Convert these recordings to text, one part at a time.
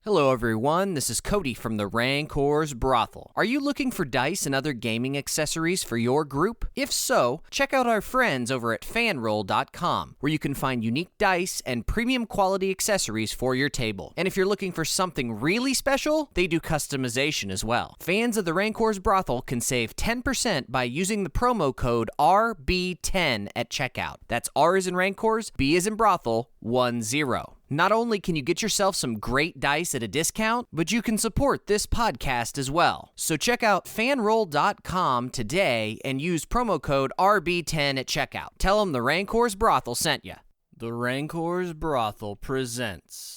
Hello everyone, this is Cody from the Rancor's Brothel. Are you looking for dice and other gaming accessories for your group? If so, check out our friends over at fanroll.com, where you can find unique dice and premium quality accessories for your table. And if you're looking for something really special, they do customization as well. Fans of the Rancor's Brothel can save 10% by using the promo code RB10 at checkout. That's R as in Rancors, B as in Brothel, 10. Not only can you get yourself some great dice at a discount, but you can support this podcast as well. So check out fanroll.com today and use promo code RB10 at checkout. Tell them the Rancor's Brothel sent you. The Rancor's Brothel presents...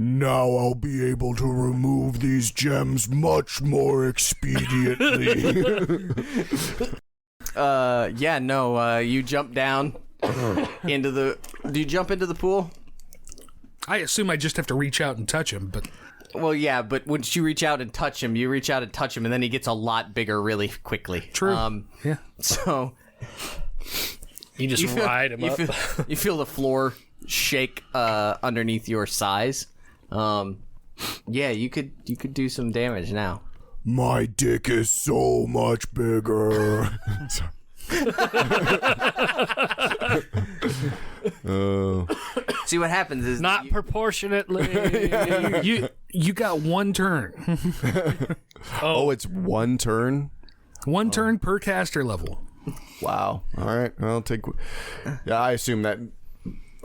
Now I'll be able to remove these gems much more expediently. You jump down into the... Do you jump into the pool? I assume I just have to reach out and touch him, but... Well, yeah, but once you reach out and touch him, and then he gets a lot bigger really quickly. True. Yeah. So... You just ride him up. You feel the floor shake underneath your size. Yeah, you could do some damage now. My dick is so much bigger. See, what happens is not proportionately. You got one turn. Oh, it's one turn? One turn per caster level. Wow. All right, I'll take... Yeah, I assume that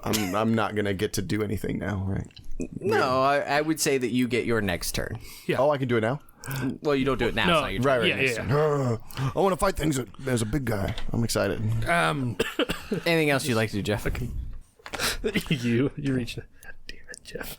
I'm not going to get to do anything now, right? No, I would say that you get your next turn. Yeah. Oh, I can do it now? Well, you don't do it now. No. It's not your turn. Right, Yeah, next yeah. turn. I want to fight things as a big guy. I'm excited. Anything else you'd like to do, Jeff? you reached it. Damn it, Jeff.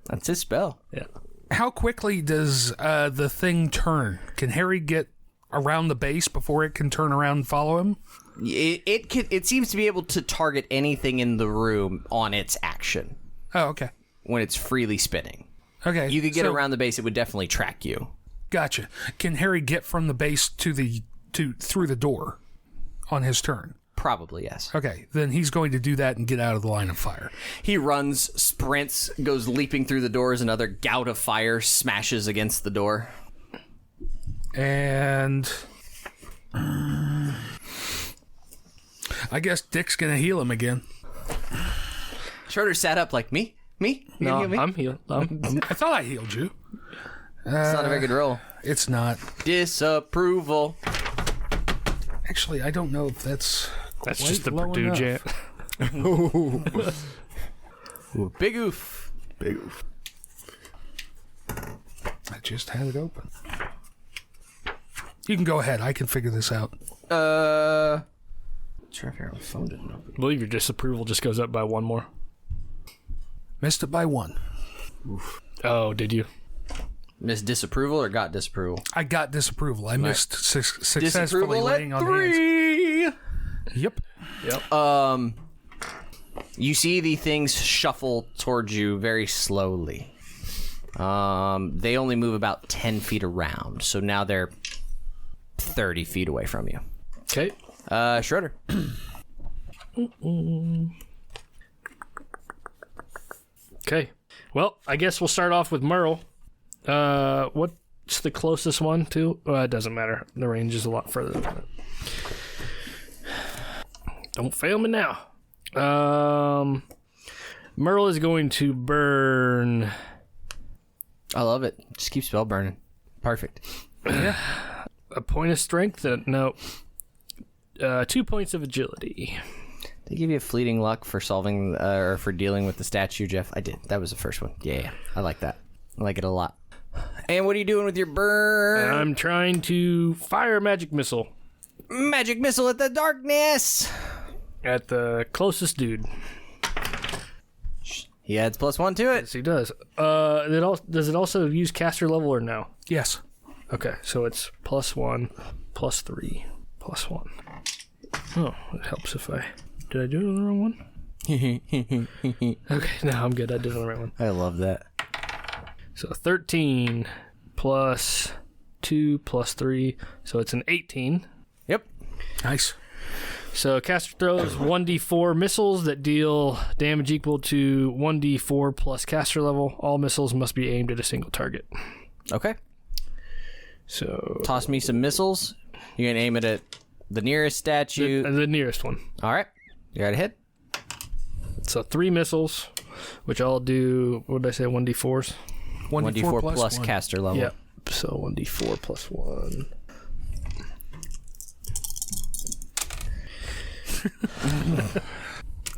That's his spell. Yeah. How quickly does the thing turn? Can Harry get around the base before it can turn around and follow him? It seems to be able to target anything in the room on its action. Oh, okay. When it's freely spinning. Okay. You could get around the base, it would definitely track you. Gotcha. Can Harry get from the base through the door on his turn? Probably, yes. Okay, then he's going to do that and get out of the line of fire. He runs, sprints, goes leaping through the doors. Another gout of fire smashes against the door. And I guess Dick's going to heal him again. Schroeder sat up like, me? You No, gonna heal me? I'm healed. I thought I healed you. It's not a very good roll. It's not. Disapproval. Actually, I don't know if that's just the low Purdue enough. jam. Ooh, big oof. Big oof. I just had it open. You can go ahead. I can figure this out. Sure, if your phone didn't open. I believe your disapproval just goes up by one more. Missed it by one. Oof. Oh, did you? Missed disapproval or got disapproval? I got disapproval. I missed successfully Disapproval laying at on 3. hands. Yep. You see the things shuffle towards you very slowly. They only move about 10 feet around, so now they're 30 feet away from you. Okay. Schroeder. Okay. Well, I guess we'll start off with Merle. What's the closest one to? Well, it doesn't matter. The range is a lot further than that. Don't fail me now. Merle is going to burn. I love it. Just keep spell burning. Perfect. Yeah. A point of strength? No. 2 points of agility. Did I give you a fleeting luck for solving or for dealing with the statue, Jeff? I did. That was the first one. Yeah. I like that. I like it a lot. And what are you doing with your burn? I'm trying to fire a magic missile. Magic missile at the darkness! At the closest dude. He adds +1 to it. Yes, he does. Does it also use caster level or no? Yes. Okay, so it's +1, +3, +1. Oh, it helps if I... Did I do it on the wrong one? Okay, no, I'm good. I did it on the right one. I love that. So 13 plus 2 plus 3, so it's an 18. Yep. Nice. So caster throws 1d4 missiles that deal damage equal to 1d4 plus caster level. All missiles must be aimed at a single target. Okay. So Toss me some missiles. You're going to aim it at the nearest statue. the nearest one. All right. You got a hit? So 3 missiles, which I'll do, what did I say, 1d4s? 1d4 plus one. caster level. Yep. So 1d4 plus 1.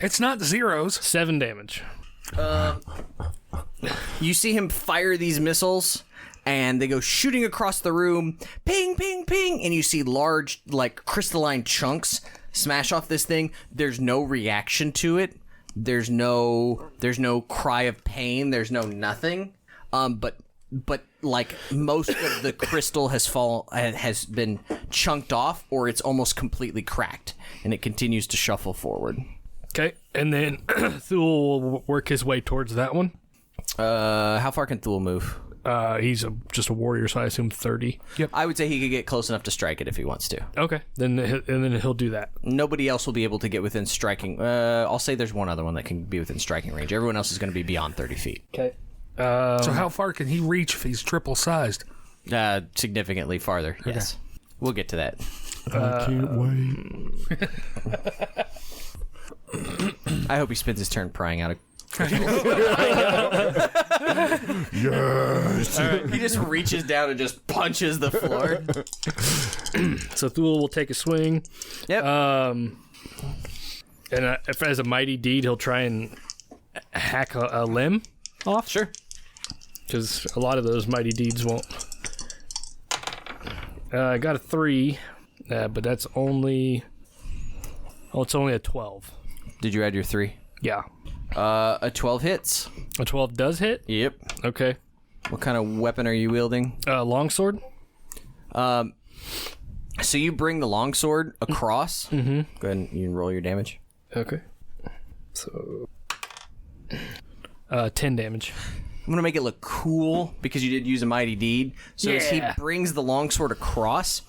It's not zeros. 7 damage. You see him fire these missiles, and they go shooting across the room. Ping, ping, ping. And you see large, like, crystalline chunks smash off this thing. There's no reaction to it. There's no cry of pain. There's no nothing. But like most of the crystal has been chunked off, or it's almost completely cracked, and it continues to shuffle forward. Okay, and then Thule will work his way towards that one. How far can Thule move? He's just a warrior, so I assume 30. I would say he could get close enough to strike it if he wants to. Okay, then he'll do that. Nobody else will be able to get within striking. I'll say there's one other one that can be within striking range. Everyone else is going to be beyond 30 feet. Okay. So how far can he reach if he's triple sized? Significantly farther, yes. We'll get to that. I can't wait. I hope he spends his turn prying out of... Yes. He just reaches down and just punches the floor. So Thule will take a swing. Yep. And if as a mighty deed, he'll try and hack a limb off. Sure. Because a lot of those mighty deeds won't. I got a 3, but that's only... Oh, it's only a 12. Did you add your 3? Yeah. A 12 hits. A 12 does hit? Yep. Okay. What kind of weapon are you wielding? Longsword? So you bring the longsword across. Mm-hmm. Go ahead and you can roll your damage. Okay. So... 10 damage. I'm going to make it look cool because you did use a mighty deed. So as he Yeah. brings the longsword across,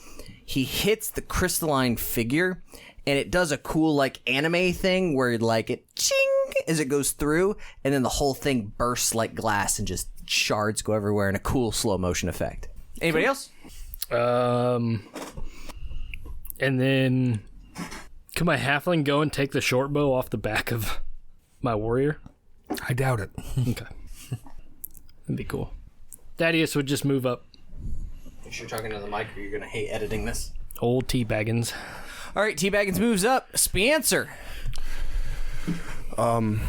he hits the crystalline figure, and it does a cool, like, anime thing where, like, it ching as it goes through, and then the whole thing bursts like glass and just shards go everywhere in a cool slow motion effect. Anybody else? And then... Can my halfling go and take the short bow off the back of my warrior? I doubt it. Okay. That'd be cool. Thaddeus would just move up. Make sure you're talking to the mic or you're going to hate editing this. Old Teabaggins. All right, T-Baggins moves up. Spencer. Bromdor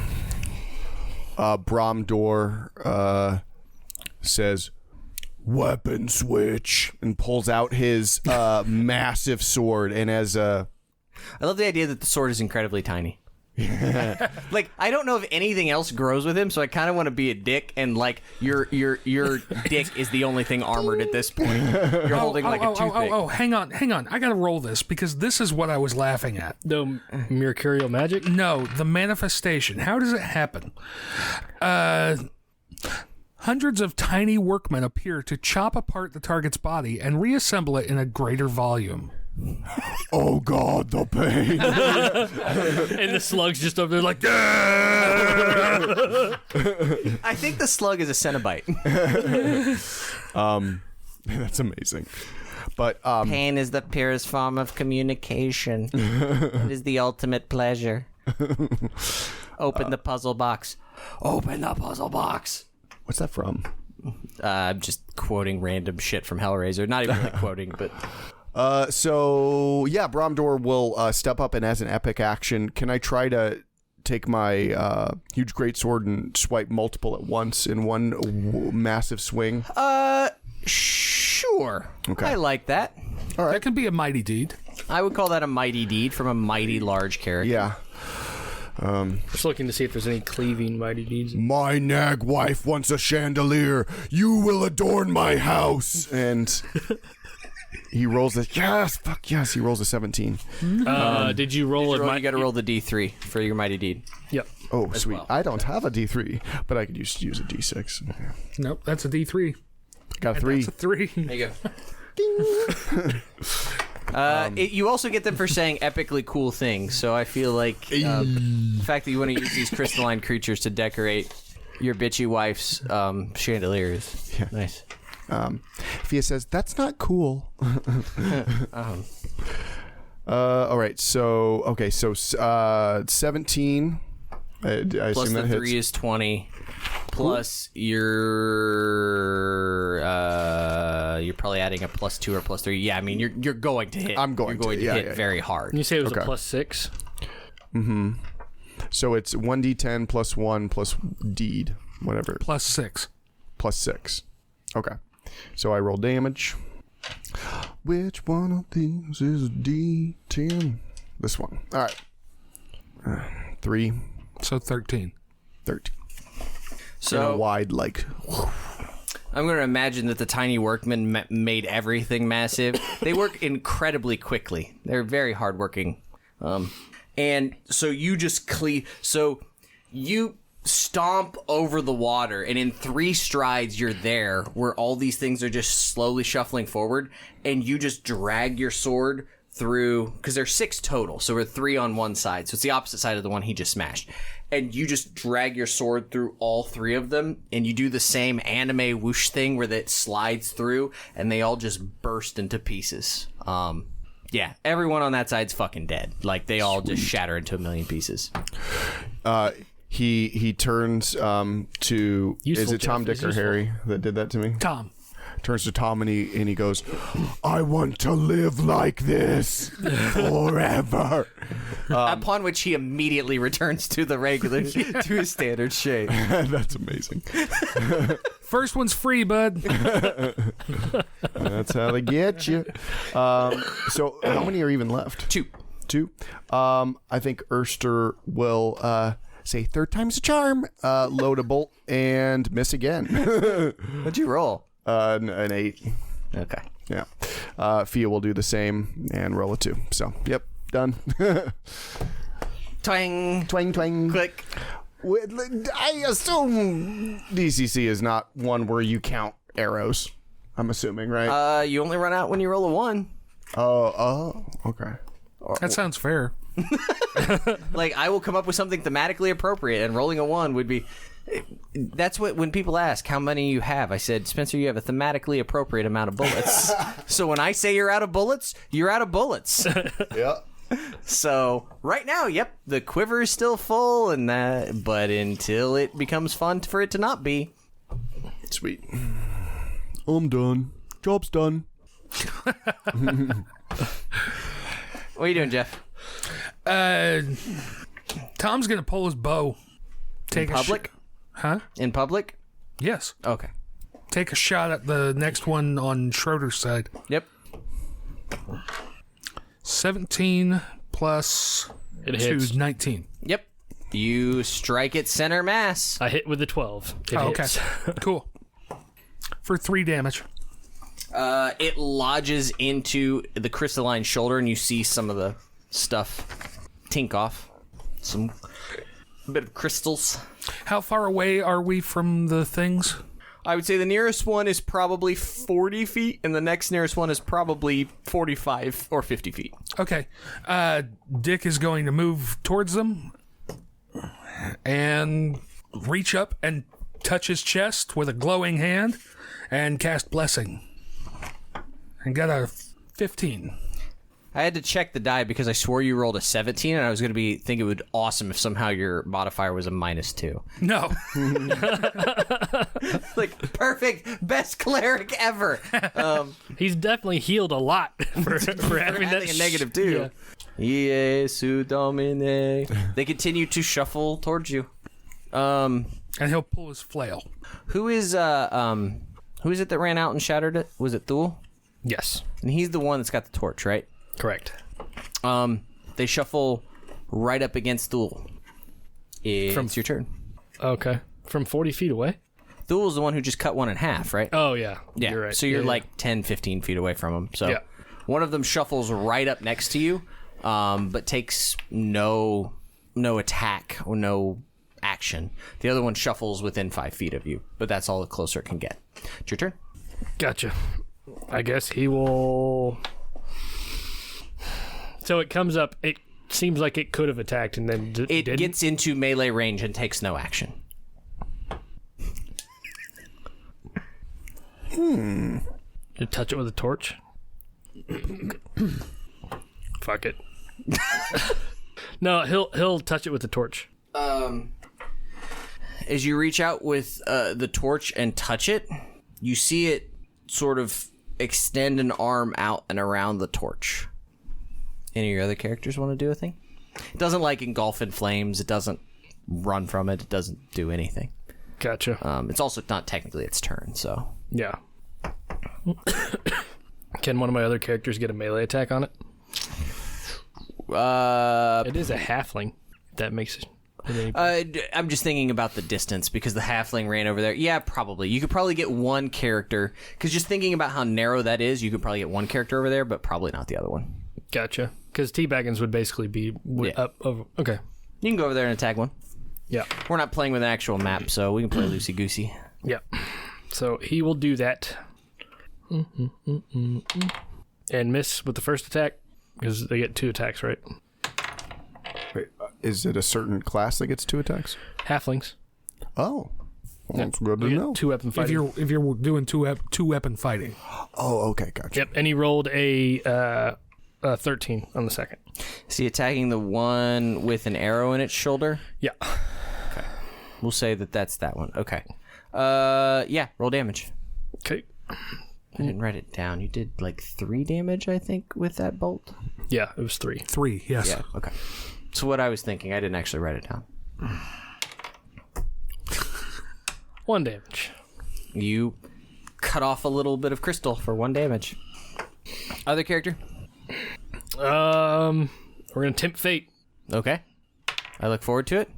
says, "Weapon switch," and pulls out his massive sword. And as I love the idea that the sword is incredibly tiny. Like, I don't know if anything else grows with him, so I kind of want to be a dick, and like your dick is the only thing armored at this point. You're holding like a toothpick. Hang on. I gotta roll this because this is what I was laughing at. The mercurial magic? No, the manifestation. How does it happen? Hundreds of tiny workmen appear to chop apart the target's body and reassemble it in a greater volume. "Oh God, the pain!" And the slug's just up there like, I think the slug is a Cenobite. That's amazing. But Pain is the purest form of communication. It is the ultimate pleasure. Open the puzzle box. Open the puzzle box. what's that from? I'm just quoting random shit from Hellraiser. Not even really quoting, but... So yeah, Bromdor will step up, and as an epic action, can I try to take my huge greatsword and swipe multiple at once in one massive swing? Sure. Okay. I like that. All right. That can be a mighty deed. I would call that a mighty deed from a mighty large character. Yeah. Just looking to see if there's any cleaving mighty deeds. My nag wife wants a chandelier. You will adorn my house. And he rolls a yes. Fuck yes. He rolls a 17. Did you roll You got to roll the D3 for your mighty deed. Yep. Oh, sweet. well. I don't have a D3, but I could use a D6. Nope, that's a D3. Got a 3. That's a 3. There you go. You also get them for saying epically cool things, so I feel like the fact that you want to use these crystalline creatures to decorate your bitchy wife's chandelier is nice. Fia says, that's not cool. All right, so 17. I Plus assume the that 3 hits. is 20. Plus you're probably adding a +2 or +3. Yeah, I mean you're going to hit. I'm going to to, hit very hard. And you say it was Okay. a +6? So it's 1d10 plus 1 plus deed, whatever. +6. Plus 6. Okay. So I roll damage. Which one of these is a d10? This one. All right. 3, So 13. 13. So Wide like. I'm going to imagine that the tiny workmen made everything massive. They work incredibly quickly. They're very hardworking. And so you just so you stomp over the water, and in 3 strides you're there, where all these things are just slowly shuffling forward, and you just drag your sword through, because there's 6 total, so we're 3 on one side, so it's the opposite side of the one he just smashed. And you just drag your sword through all 3 of them, and you do the same anime whoosh thing where that slides through, and they all just burst into pieces. Yeah, everyone on that side's fucking dead. Like, they all just shatter into a million pieces. He turns to Useful, is it Tom, Jeff, Dick, or useful. Harry that did that to me? Tom. Turns to Tom and he goes, I want to live like this forever. Upon which he immediately returns to the regular, to his standard shape. That's amazing. First one's free, bud. That's how they get you. So how many are even left? 2. 2. I think Erster will say third time's a charm, load a bolt, and miss again. What'd you roll? An 8. Okay. Yeah. Fia will do the same and roll a 2. So, yep, done. Twang. Twang, twang. Click. I assume DCC is not one where you count arrows. I'm assuming, right? You only run out when you roll a 1. Oh, okay. That sounds fair. Like, I will come up with something thematically appropriate, and rolling a 1 would be... That's what, when people ask how many you have, I said, Spencer, you have a thematically appropriate amount of bullets. So when I say you're out of bullets, you're out of bullets. Yeah. So right now, yep, the quiver is still full, and that, but until it becomes fun for it to not be. Sweet. I'm done. Job's done. What are you doing, Jeff? Tom's gonna pull his bow. Take In public? Huh? In public? Yes. Okay. Take a shot at the next one on Schroeder's side. Yep. 17 plus It 2 hits. is 19. Yep. You strike it center mass. I hit with the 12. It Oh, hits. okay. Cool. For 3 damage. It lodges into the crystalline shoulder, and you see some of the stuff tink off. Some bit of crystals. How far away are we from the things? I would say the nearest one is probably 40 feet, and the next nearest one is probably 45 or 50 feet. Okay. Dick is going to move towards them and reach up and touch his chest with a glowing hand and cast Blessing. And got a 15. I had to check the die because I swore you rolled a 17, and I was going to think it would be awesome if somehow your modifier was a -2. No. Like, perfect, best cleric ever. He's definitely healed a lot for having that. Having a -2. Jesu Domine. They continue to shuffle towards you. And he'll pull his flail. Who is it that ran out and shattered it? Was it Thule? Yes, And he's the one that's got the torch, right? correct. They shuffle right up against Thule. It's your turn. Okay. From 40 feet away? Thule was the one who just cut one in half, right? Oh, yeah. Yeah. You're right. So you're Yeah, like 10, 15 feet away from him. So Yeah. one of them shuffles right up next to you, but takes no attack or no action. The other one shuffles within 5 feet of you, but that's all the closer it can get. It's your turn. Gotcha. I guess he will... So it comes up. It seems like it could have attacked and then It didn't. gets into melee range and takes no action. You touch it with a torch? Fuck it. No, he'll touch it with the torch. As you reach out with the torch and touch it, you see it sort of extend an arm out and around the torch. Any of your other characters want to do a thing? It doesn't like engulf in flames. It doesn't run from it. It doesn't do anything. Gotcha. It's also not technically its turn, so... Yeah. Can one of my other characters get a melee attack on it? It is a halfling. If that makes it. I'm just thinking about the distance because the halfling ran over there. Yeah, probably. You could probably get one character, because just thinking about how narrow that is, you could probably get one character over there, but probably not the other one. Gotcha. Because Teabaggins would basically be up over. Okay. You can go over there and attack one. Yeah. We're not playing with an actual map, so we can play loosey-goosey. Yeah. So he will do that. And miss with the first attack, because they get 2 attacks, right? Wait, is it a certain class that gets 2 attacks? Halflings. Oh. Well, that's good to know. 2 weapon fighting. If you're doing two weapon fighting. Oh, okay, gotcha. Yep, and he rolled a 13 on the second. Is he attacking the one with an arrow in its shoulder? Yeah. Okay. We'll say that that's that one. Okay. Yeah, roll damage. Okay. I didn't write it down. You did like 3 damage, I think, with that bolt? Yeah, it was 3. 3, yes. Yeah, okay. So what I was thinking, I didn't actually write it down. 1 damage. You cut off a little bit of crystal for 1 damage. Other character? We're gonna tempt fate. Okay. I look forward to it.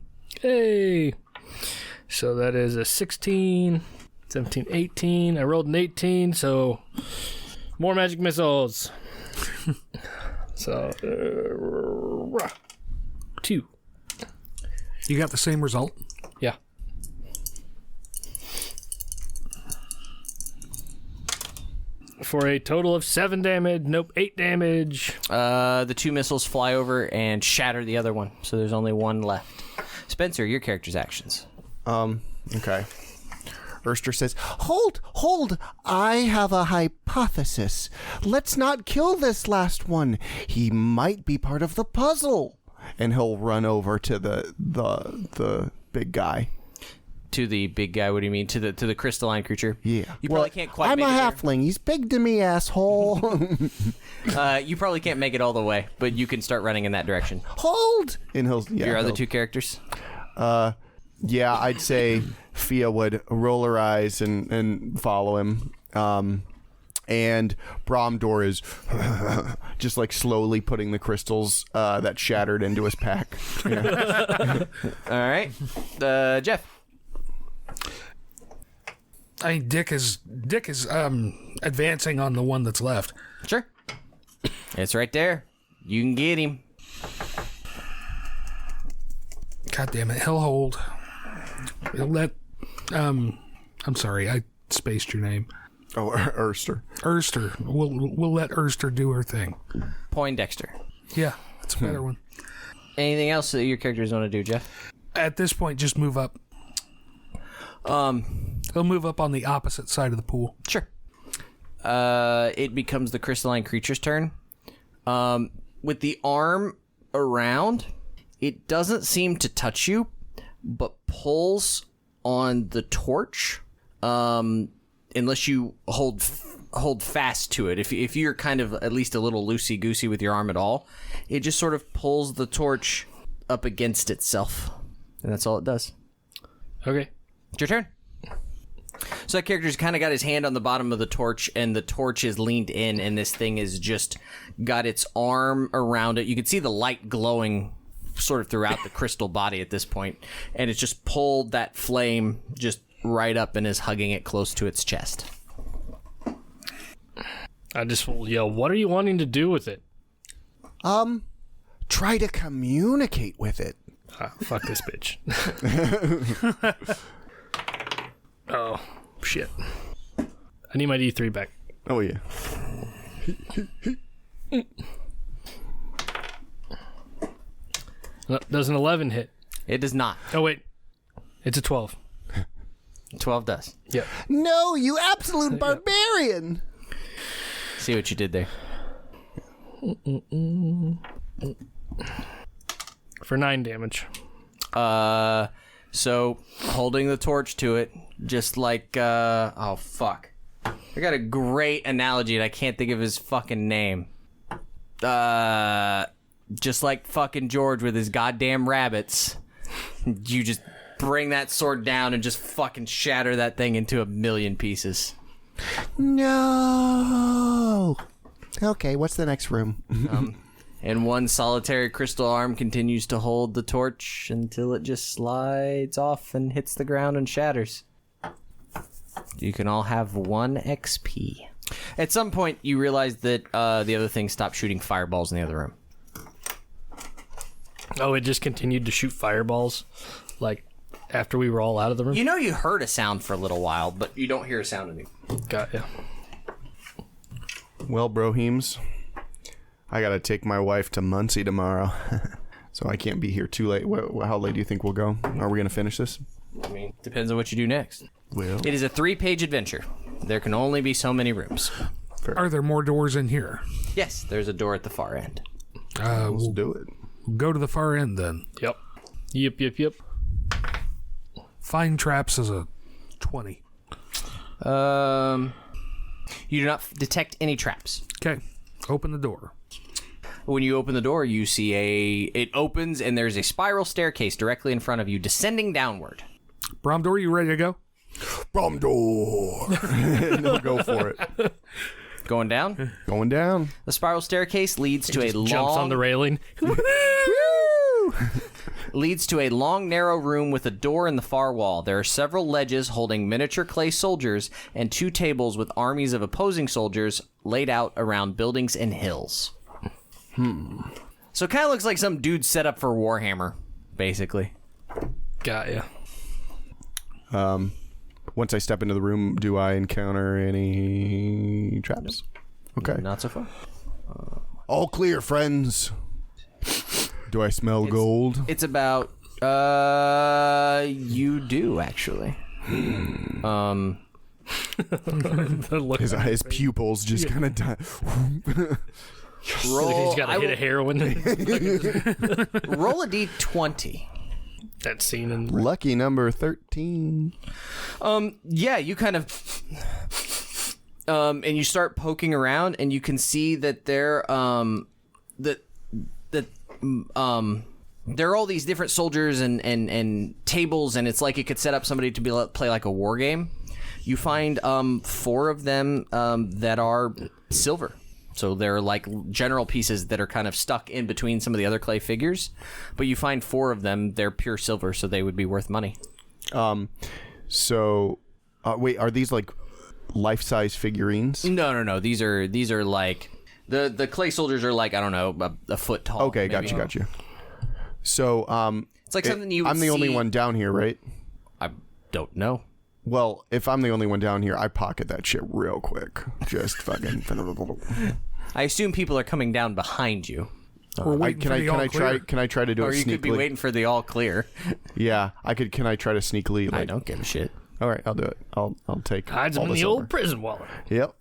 Hey. So that is a 16, 17, 18. I rolled an 18, so more magic missiles. So 2. You got the same result? Yeah. For a total of 7 damage. Nope, 8 damage. The 2 missiles fly over and shatter the other one, so there's only 1 left. Spencer, your character's actions. Okay. Erster says, Hold! I have a hypothesis. Let's not kill this last one. He might be part of the puzzle. And he'll run over to the big guy. To the big guy, what do you mean? To the crystalline creature? Yeah. You probably can't quite I'm make a it there. halfling. He's big to me, asshole. You probably can't make it all the way, but you can start running in that direction. Hold! And Your other 2 characters? Yeah, I'd say Fia would roll her eyes and follow him. And Bromdor is just like slowly putting the crystals that shattered into his pack. Yeah. All right. Jeff. I think Dick is advancing on the one that's left. Sure. It's right there. You can get him. God damn it, he'll hold. He'll let I'm sorry, I spaced your name. Oh, Erster. Erster. We'll let Erster do her thing. Poindexter. Yeah, that's a better one. Anything else that your characters want to do, Jeff? At this point, just move up. He'll move up on the opposite side of the pool. Sure. It becomes the crystalline creature's turn. With the arm around, it doesn't seem to touch you, but pulls on the torch. Unless you hold fast to it. If you're kind of at least a little loosey-goosey with your arm at all, it just sort of pulls the torch up against itself. And that's all it does. Okay. It's your turn. So that character's kind of got his hand on the bottom of the torch, and the torch is leaned in, and this thing is just got its arm around it. You can see the light glowing sort of throughout the crystal body at this point, and it's just pulled that flame just right up and is hugging it close to its chest. I just will yell, what are you wanting to do with it? Try to communicate with it. Ah, fuck this bitch. Oh, shit. I need my D3 back. Oh, yeah. No, does an 11 hit? It does not. Oh, wait. It's a 12. 12 does. Yep. No, you absolute barbarian. See what you did there. For 9 damage. So holding the torch to it, just like, oh, fuck. I got a great analogy and I can't think of his fucking name. Just like fucking George with his goddamn rabbits. You just bring that sword down and just fucking shatter that thing into a million pieces. No. Okay, what's the next room? And one solitary crystal arm continues to hold the torch until it just slides off and hits the ground and shatters. You can all have 1 XP. At some point, you realize that the other thing stopped shooting fireballs in the other room. Oh, it just continued to shoot fireballs, like, after we were all out of the room? You know you heard a sound for a little while, but you don't hear a sound anymore. Got ya. Well, broheems, I gotta take my wife to Muncie tomorrow, so I can't be here too late. How late do you think we'll go? Are we gonna finish this? I mean, depends on what you do next. Well, It is a 3-page adventure. There can only be so many rooms. Are there more doors in here? Yes, there's a door at the far end. let's We'll do it. go to the far end then. Yep. Yep. Find traps is a 20. You do not detect any traps. Okay, open the door. When you open the door, you see it opens and there's a spiral staircase directly in front of you, descending downward. Bromdor, you ready to go? Bromdor. No, go for it. Going down, Going down. the spiral staircase leads to a long Jumps on the railing. leads to a long, narrow room with a door in the far wall. There are several ledges holding miniature clay soldiers and 2 tables with armies of opposing soldiers laid out around buildings and hills. So it kind of looks like some dude set up for Warhammer, basically. Got ya. Once I step into the room, do I encounter any traps? Okay. Not so far. All clear, friends. Do I smell gold? It's about you do actually. His pupils just kind of die. Roll. He's got a hit of heroin. Roll a d20. That scene in Lucky number 13. Yeah, you kind of and you start poking around and you can see that there are all these different soldiers and tables, and it's like it could set up somebody to play like a war game. You find 4 of them that are silver. So they're like general pieces that are kind of stuck in between some of the other clay figures. But you find 4 of them, they're pure silver, so they would be worth money. So, wait, are these like life-size figurines? No. These are like the clay soldiers are like, I don't know, a foot tall. Okay, maybe. got you. So, It's like something you would I'm the only see- one down here, right? I don't know. Well, if I'm the only one down here, I pocket that shit real quick. Just fucking. I assume people are coming down behind you. We're waiting for the all clear. Can I try to do Or it you sneakily? could be waiting for the all clear. Yeah, I could. Can I try to sneakily? I Like, don't give a shit. all right, I'll do it. I'll take. hides all him in the silver. old prison wallet. Yep.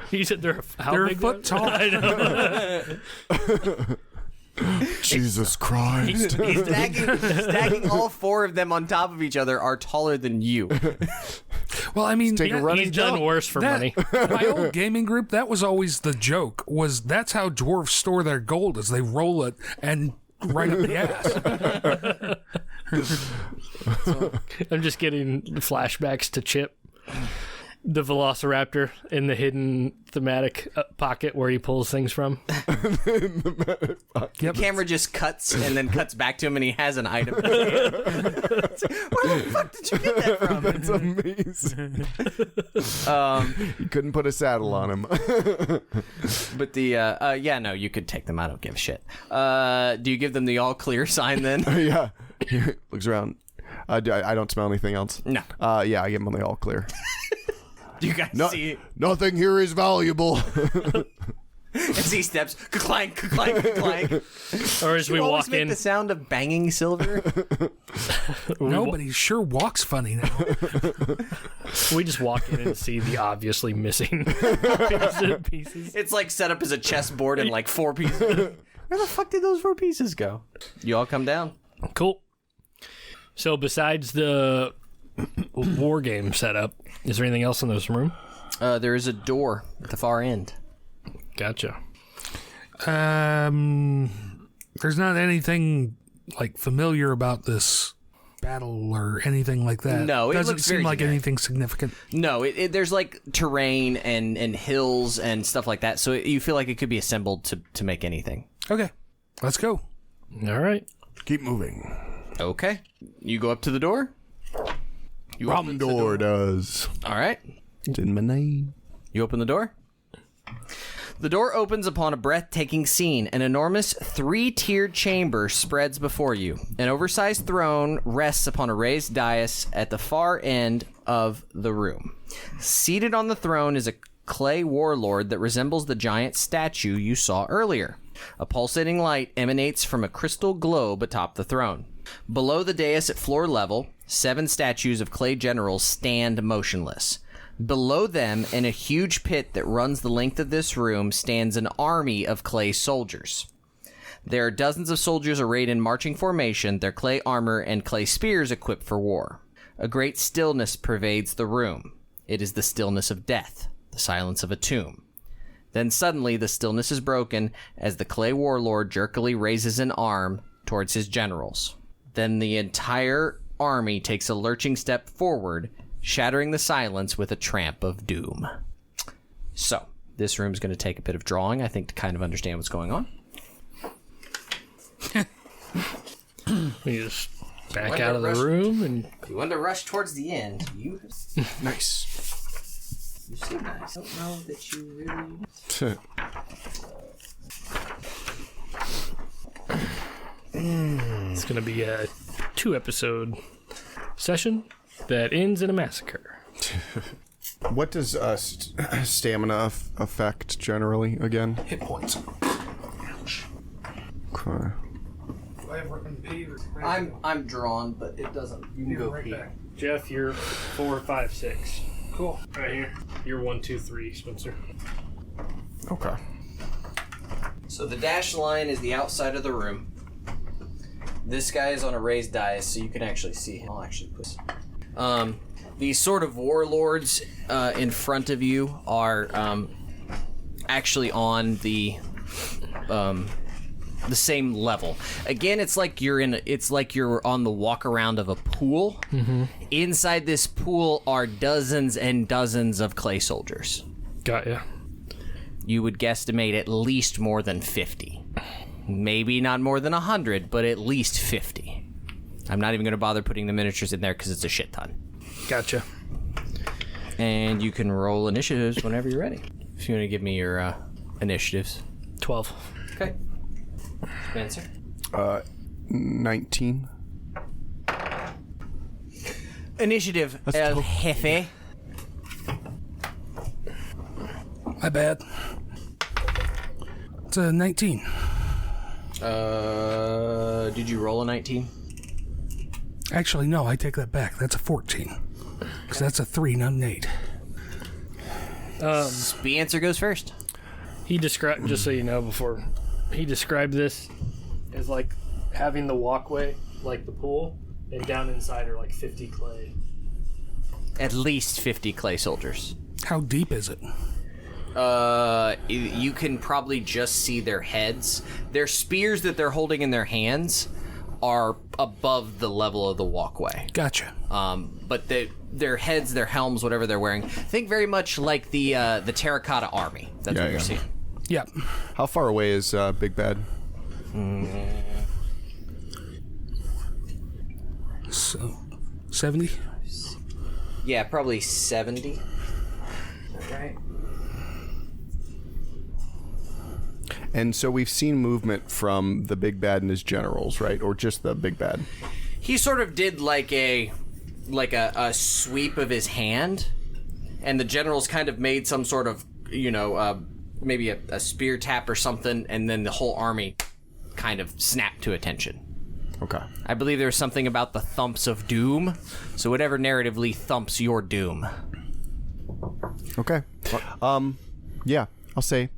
You said they're how They're a big foot tall. I know. Jesus Christ. Stacking all 4 of them on top of each other are taller than you. Well, I mean, Take a run. He's done worse for money. My old gaming group, that was always the joke. That's how dwarves store their gold, is they roll it and right up the ass. I'm just getting flashbacks to Chip. the Velociraptor in the hidden thematic pocket where he pulls things from. The camera just cuts and then cuts back to him, and he has an item. In his hand. Where the fuck did you get that from? That's amazing. You couldn't put a saddle on him. But no, you could take them. I don't give a shit. Do you give them the all clear sign then? Yeah. He looks around. I don't smell anything else. No. Yeah, I give them the all clear. Do you guys see? Nothing here is valuable. As he steps, clank, clank, clank. Or as we walk make in, the sound of banging silver. No, but he sure walks funny now. we just walk in and see the obviously missing pieces. It's like set up as a chessboard and like 4 pieces. Where the fuck did those 4 pieces go? You all come down. Cool. So besides the war game setup, is there anything else in this room? There is a door at the far end. Gotcha. There's not anything like familiar about this battle or anything like that. No, it doesn't looks seem very like generic. anything significant. No, there's like terrain and hills and stuff like that, so you feel like it could be assembled to make anything. Okay, let's go. All right. Keep moving. Okay. You go up to the door? You open the Door does. All right. It's in my name. You open the door? The door opens upon a breathtaking scene. An enormous 3-tiered chamber spreads before you. An oversized throne rests upon a raised dais at the far end of the room. Seated on the throne is a clay warlord that resembles the giant statue you saw earlier. A pulsating light emanates from a crystal globe atop the throne. Below the dais at floor level, 7 statues of clay generals stand motionless. Below them, in a huge pit that runs the length of this room, stands an army of clay soldiers. There are dozens of soldiers arrayed in marching formation, their clay armor and clay spears equipped for war. A great stillness pervades the room. It is the stillness of death, the silence of a tomb. Then suddenly the stillness is broken as the clay warlord jerkily raises an arm towards his generals. Then the entire army takes a lurching step forward, shattering the silence with a tramp of doom. So, this room's going to take a bit of drawing, I think, to kind of understand what's going on. We just back out of the room and If you want to rush towards the end, you Nice. seem nice. I don't know that you really... it's going to be a 2-episode session that ends in a massacre. What does stamina affect generally again? Hit points. Okay. I'm drawn, but it doesn't... You can go pee. Jeff, you're 4, 5, 6. Cool. Right here. You're 1, 2, 3, Spencer. Okay. So the dashed line is the outside of the room. This guy is on a raised dais, so you can actually see him. I'll actually put... These sort of warlords in front of you are actually on the same level. Again, it's like you're on the walk around of a pool. Mm-hmm. Inside this pool are dozens and dozens of clay soldiers. Got ya. You would guesstimate at least more than 50. Maybe not more than 100, but at least 50. I'm not even going to bother putting the miniatures in there because it's a shit ton. Gotcha. And you can roll initiatives whenever you're ready. If you want to give me your initiatives. 12. Okay. Spencer? 19. Initiative, El Jefe. My bad. It's a 19. Did you roll a 19? Actually, no, I take that back. That's a 14. Because that's a 3, not an 8. Spencer goes first. He described, just so you know, before he described this as like having the walkway like the pool, and down inside are like 50 clay. At least 50 clay soldiers. How deep is it? You can probably just see their heads. Their spears that they're holding in their hands are above the level of the walkway. Gotcha. But their heads, their helms, whatever they're wearing, think very much like the terracotta army. That's what you're seeing. Yep. How far away is Big Bad? So, 70? Yeah, probably 70. Right. And so we've seen movement from the Big Bad and his generals, right? Or just the Big Bad? He sort of did like a sweep of his hand, and the generals kind of made some sort of, maybe a spear tap or something, and then the whole army kind of snapped to attention. Okay. I believe there was something about the thumps of doom, so whatever narratively thumps your doom. Okay. Yeah, I'll say,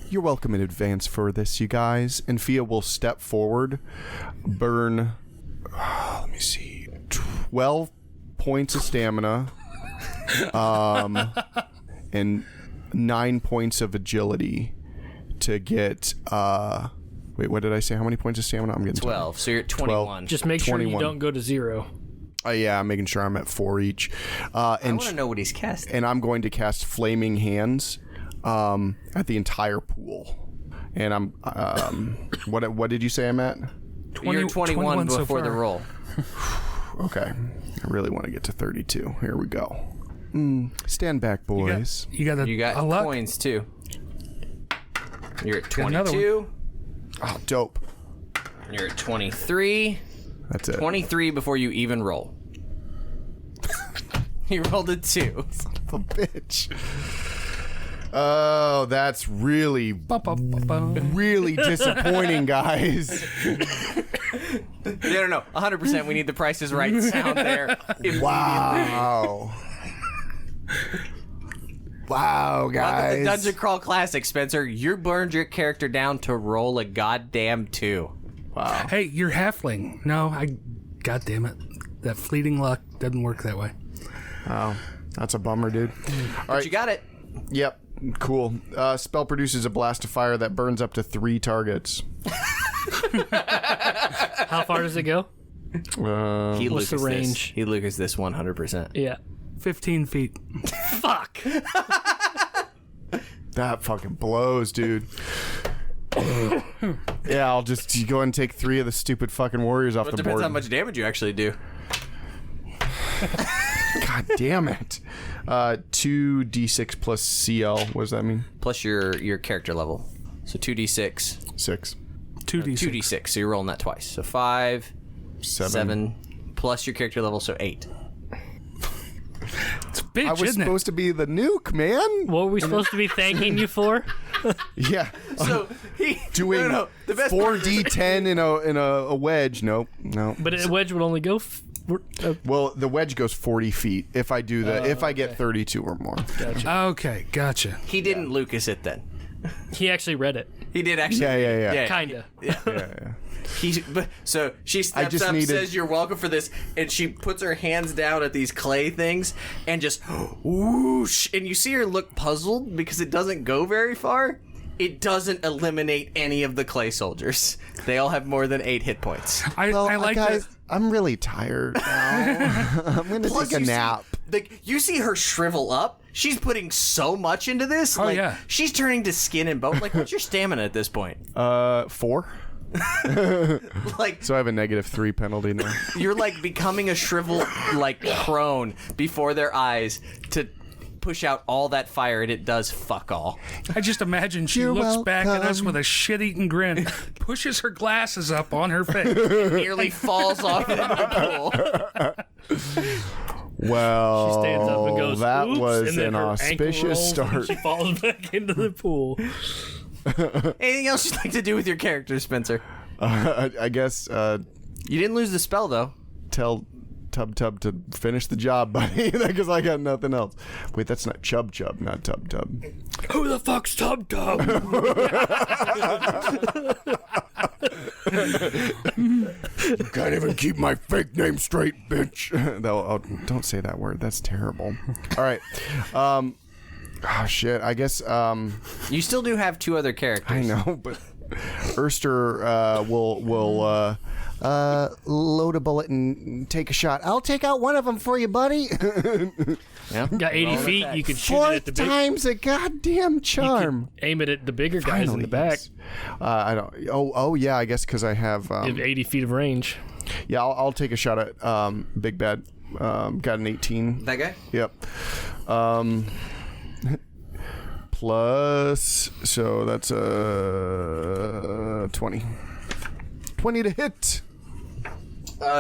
you're welcome in advance for this, you guys. And Fia will step forward, burn, let me see, 12 points of stamina, and 9 points of agility to get, wait, what did I say? How many points of stamina? I'm getting 12, so you're at 21. 12. Just make sure 21. you don't go to 0. Yeah, I'm making sure I'm at 4 each. I want to know what he's casting. And I'm going to cast Flaming Hands at the entire pool. And I'm what did you say I'm at? You're 21 so before the far. roll. Okay. I really want to get to 32. Here we go. Stand back, boys. You got You a got luck. coins too. You're at another 22. Oh, dope. You're at 23. That's it. 23 before you even roll. You rolled a 2. Son of a bitch. Oh, that's really, really disappointing, guys. No. 100%. We need the Price is Right sound there. Wow. Wow, Welcome guys. to Dungeon Crawl Classic, Spencer. You burned your character down to roll a goddamn 2. Wow. Hey, you're halfling. No, God damn it. That fleeting luck doesn't work that way. Wow. That's a bummer, dude. All right. You got it. Yep. Cool. Spell produces a blast of fire that burns up to 3 targets. How far does it go? He What's the Lucas range? This. He Lucas this 100%. Yeah. 15 feet. Fuck. That fucking blows, dude. Yeah, I'll just go ahead and take 3 of the stupid fucking warriors off It the depends board. how much damage you actually do. God damn it. 2d6 plus CL. What does that mean? Plus your character level. So 2d6. 6. 2d6. 2d6. So you're rolling that twice. So 5, 7 plus your character level, so 8. It's a bitch, I was isn't supposed to be the nuke, man. What were we supposed to be thanking you for? Yeah. So he Doing no. The best part is- 4d10 in a wedge. Nope. No. But a wedge would only go... Well, the wedge goes 40 feet if I do that. If I get 32 or more. it? Okay, gotcha. He didn't Lucas it then. He actually read it. He did actually. Yeah. Kinda. Yeah. So she steps just up, needed- says you're welcome for this, and she puts her hands down at these clay things and just whoosh, and you see her look puzzled because it doesn't go very far. It doesn't eliminate any of the clay soldiers. They all have more than 8 hit points. I like guys, that. I'm really tired now. I'm going to Plus, take a you nap. You see her shrivel up. She's putting so much into this. Oh, yeah. She's turning to skin and bone. Like, what's your stamina at this point? 4. Like, So I have a -3 penalty now. you're like becoming a shriveled like crone before their eyes to push out all that fire, and it does fuck all. I just imagine she You're looks back at us welcome. with a shit-eating grin, pushes her glasses up on her face. Nearly falls off into the pool. Well, She stands up and goes, that "Oops," was and then an her ankle auspicious rolls and start. She falls back into the pool. Anything else you'd like to do with your character, Spencer? I guess You didn't lose the spell, though. tell Tub to finish the job, buddy, because I got nothing else. Wait, that's not Chub, not Tub. Who the fuck's Tub Tub? You can't even keep my fake name straight, bitch. Don't say that word. That's terrible. All right. Oh, shit. I guess, You still do have 2 other characters. I know, but Erster will load a bullet and take a shot. I'll take out one of them for you, buddy. Yeah. Got 80 feet. You could shoot it 4 at the big. times a goddamn charm. Aim it at the bigger guys in the back. I don't. Oh yeah. I guess because I have. You have 80 feet of range. Yeah, I'll take a shot at Big Bad. Got an 18. That guy? Yep. Plus, so that's a 20. 20 to hit.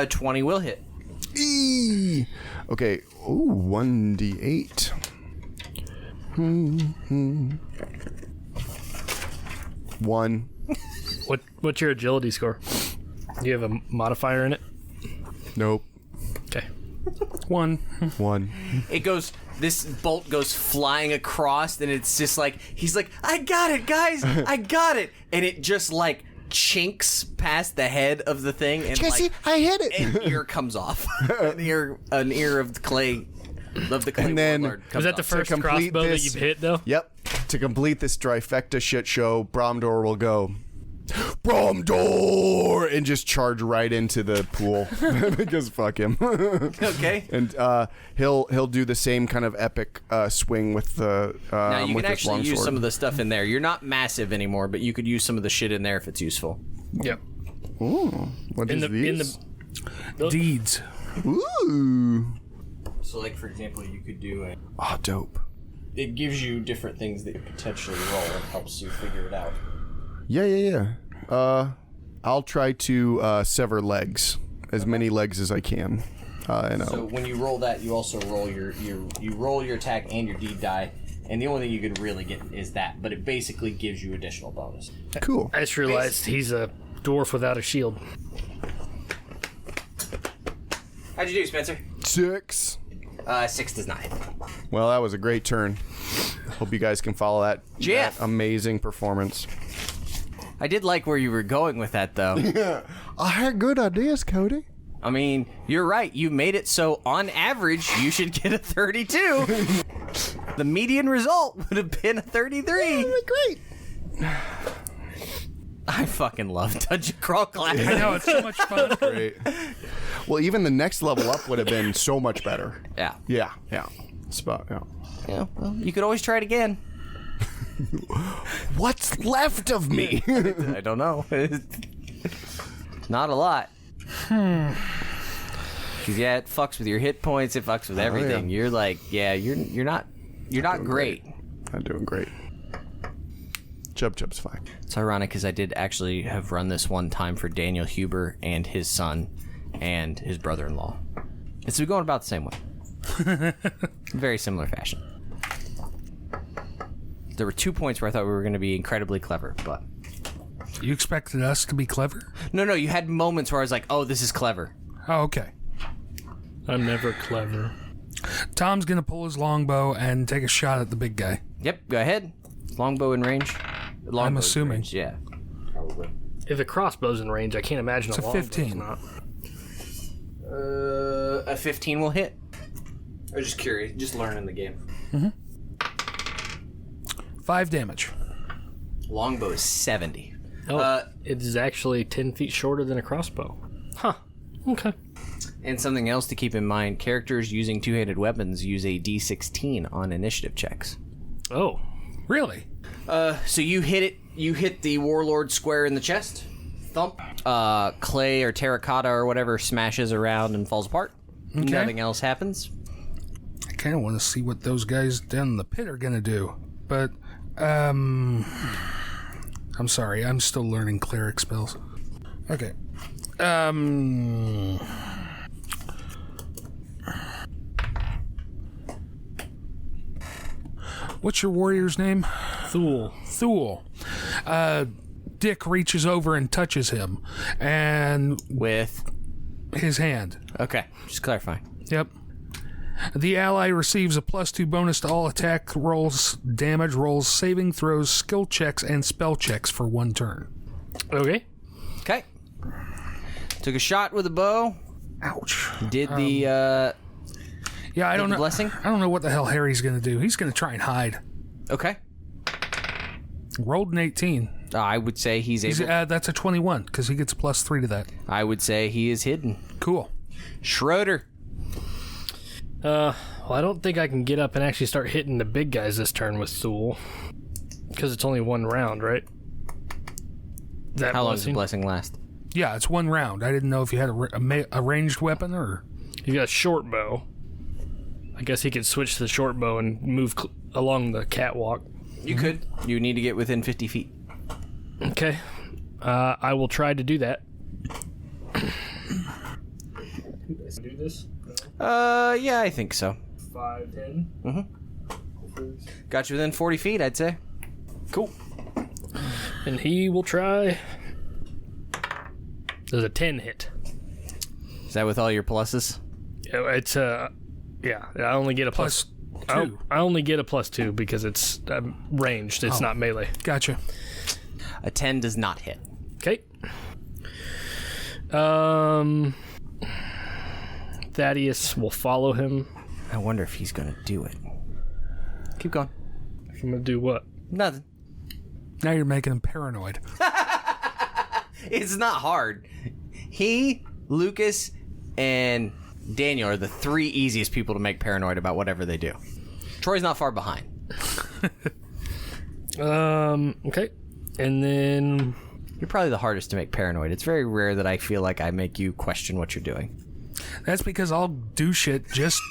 20 will hit. Eee. Okay. Ooh, 1d8. One. What's your agility score? Do you have a modifier in it? Nope. Okay. 1. This bolt goes flying across, and it's just like, he's like, I got it, guys, I got it. And it just like chinks past the head of the thing, and Jesse, like, I hit it. an ear comes off. an ear of the clay. And then- warlord comes Was that the off. first complete crossbow that this- you've hit, though? Yep. To complete this trifecta shit show, Bromdor will go, Bromdor, and just charge right into the pool because fuck him. Okay. And he'll do the same kind of epic swing with the Now you with can his actually use longsword. some of the stuff in there. You're not massive anymore, but you could use some of the shit in there if it's useful. Yep. Ooh, what is these? Deeds. Ooh. So, like, for example, you could do a... Oh, dope. It gives you different things that you potentially roll and helps you figure it out. Yeah. I'll try to sever legs, as many legs as I can. So when you roll that, you also roll you roll your attack and your deed die, and the only thing you could really get is that, but it basically gives you additional bonus. Cool. I just realized he's a dwarf without a shield. How'd you do, Spencer? 6. 6 does not hit. Well, that was a great turn. Hope you guys can follow that Jeff. amazing performance. I did like where you were going with that, though. I had good ideas, Cody. I mean, you're right. You made it so, on average, you should get a 32. The median result would have been a 33. Great. I fucking love Dungeon Crawl class. I know, it's so much fun. Great. Well, even the next level up would have been so much better. Yeah. Yeah. Yeah, Yeah, well, you could always try it again. What's left of me? I don't know. Not a lot. Because yeah, it fucks with your hit points. It fucks with everything. yeah. You're like, yeah, you're not great. I'm doing great. Chub's fine. It's ironic because I did actually have run this one time for Daniel Huber and his son and his brother-in-law. It's going about the same way. Very similar fashion. There were 2 points where I thought we were going to be incredibly clever, but... You expected us to be clever? No, you had moments where I was like, oh, this is clever. Oh, okay. I'm never clever. Tom's going to pull his longbow and take a shot at the big guy. Yep, go ahead. Longbow in range. I'm assuming. Range, yeah. Probably. If a crossbow's in range, I can't imagine It's a a longbow's 15. not. A 15 will hit. I was just curious, just learning the game. 5 damage. Longbow is 70. Oh, it is actually 10 feet shorter than a crossbow. Huh. Okay. And something else to keep in mind, characters using two-handed weapons use a D16 on initiative checks. Oh. Really? So you hit the warlord square in the chest. Thump. Clay or terracotta or whatever smashes around and falls apart. Okay. Nothing else happens. I kind of want to see what those guys down in the pit are going to do. But, I'm sorry, I'm still learning cleric spells. Okay. What's your warrior's name? Thule. Dick reaches over and touches him. And With... his hand. Okay, just clarifying. Yep. The ally receives a +2 bonus to all attack rolls, damage rolls, saving throws, skill checks, and spell checks for 1 turn. Okay. Okay. Took a shot with a bow. Ouch. Did the... Yeah, I don't know. blessing? I don't know what the hell Harry's going to do. He's going to try and hide. Okay. Rolled an 18. I would say he's able. That's a 21 because he gets +3 to that. I would say he is hidden. Cool. Schroeder. Well, I don't think I can get up and actually start hitting the big guys this turn with Thule. Because it's only one round, right? How long does the blessing last? Yeah, it's 1 round. I didn't know if you had a ranged weapon or... You got a short bow. I guess he could switch to the short bow and move along the catwalk. You could. You need to get within 50 feet. Okay. I will try to do that. Do this? Yeah, I think so. 5, 10. Mm-hmm. Got you within 40 feet, I'd say. Cool. And he will try. There's a 10 hit. Is that with all your pluses? It's yeah. I only get a plus 2. I only get a +2 because it's ranged. It's not melee. Gotcha. A 10 does not hit. Okay. Thaddeus will follow him. I wonder if he's gonna do it. Keep going. I'm gonna do what? Nothing. Now you're making him paranoid. It's not hard. He, Lucas, and Daniel are the 3 easiest people to make paranoid about whatever they do. Troy's not far behind. Okay. And then... You're probably the hardest to make paranoid. It's very rare that I feel like I make you question what you're doing. That's because I'll do shit just...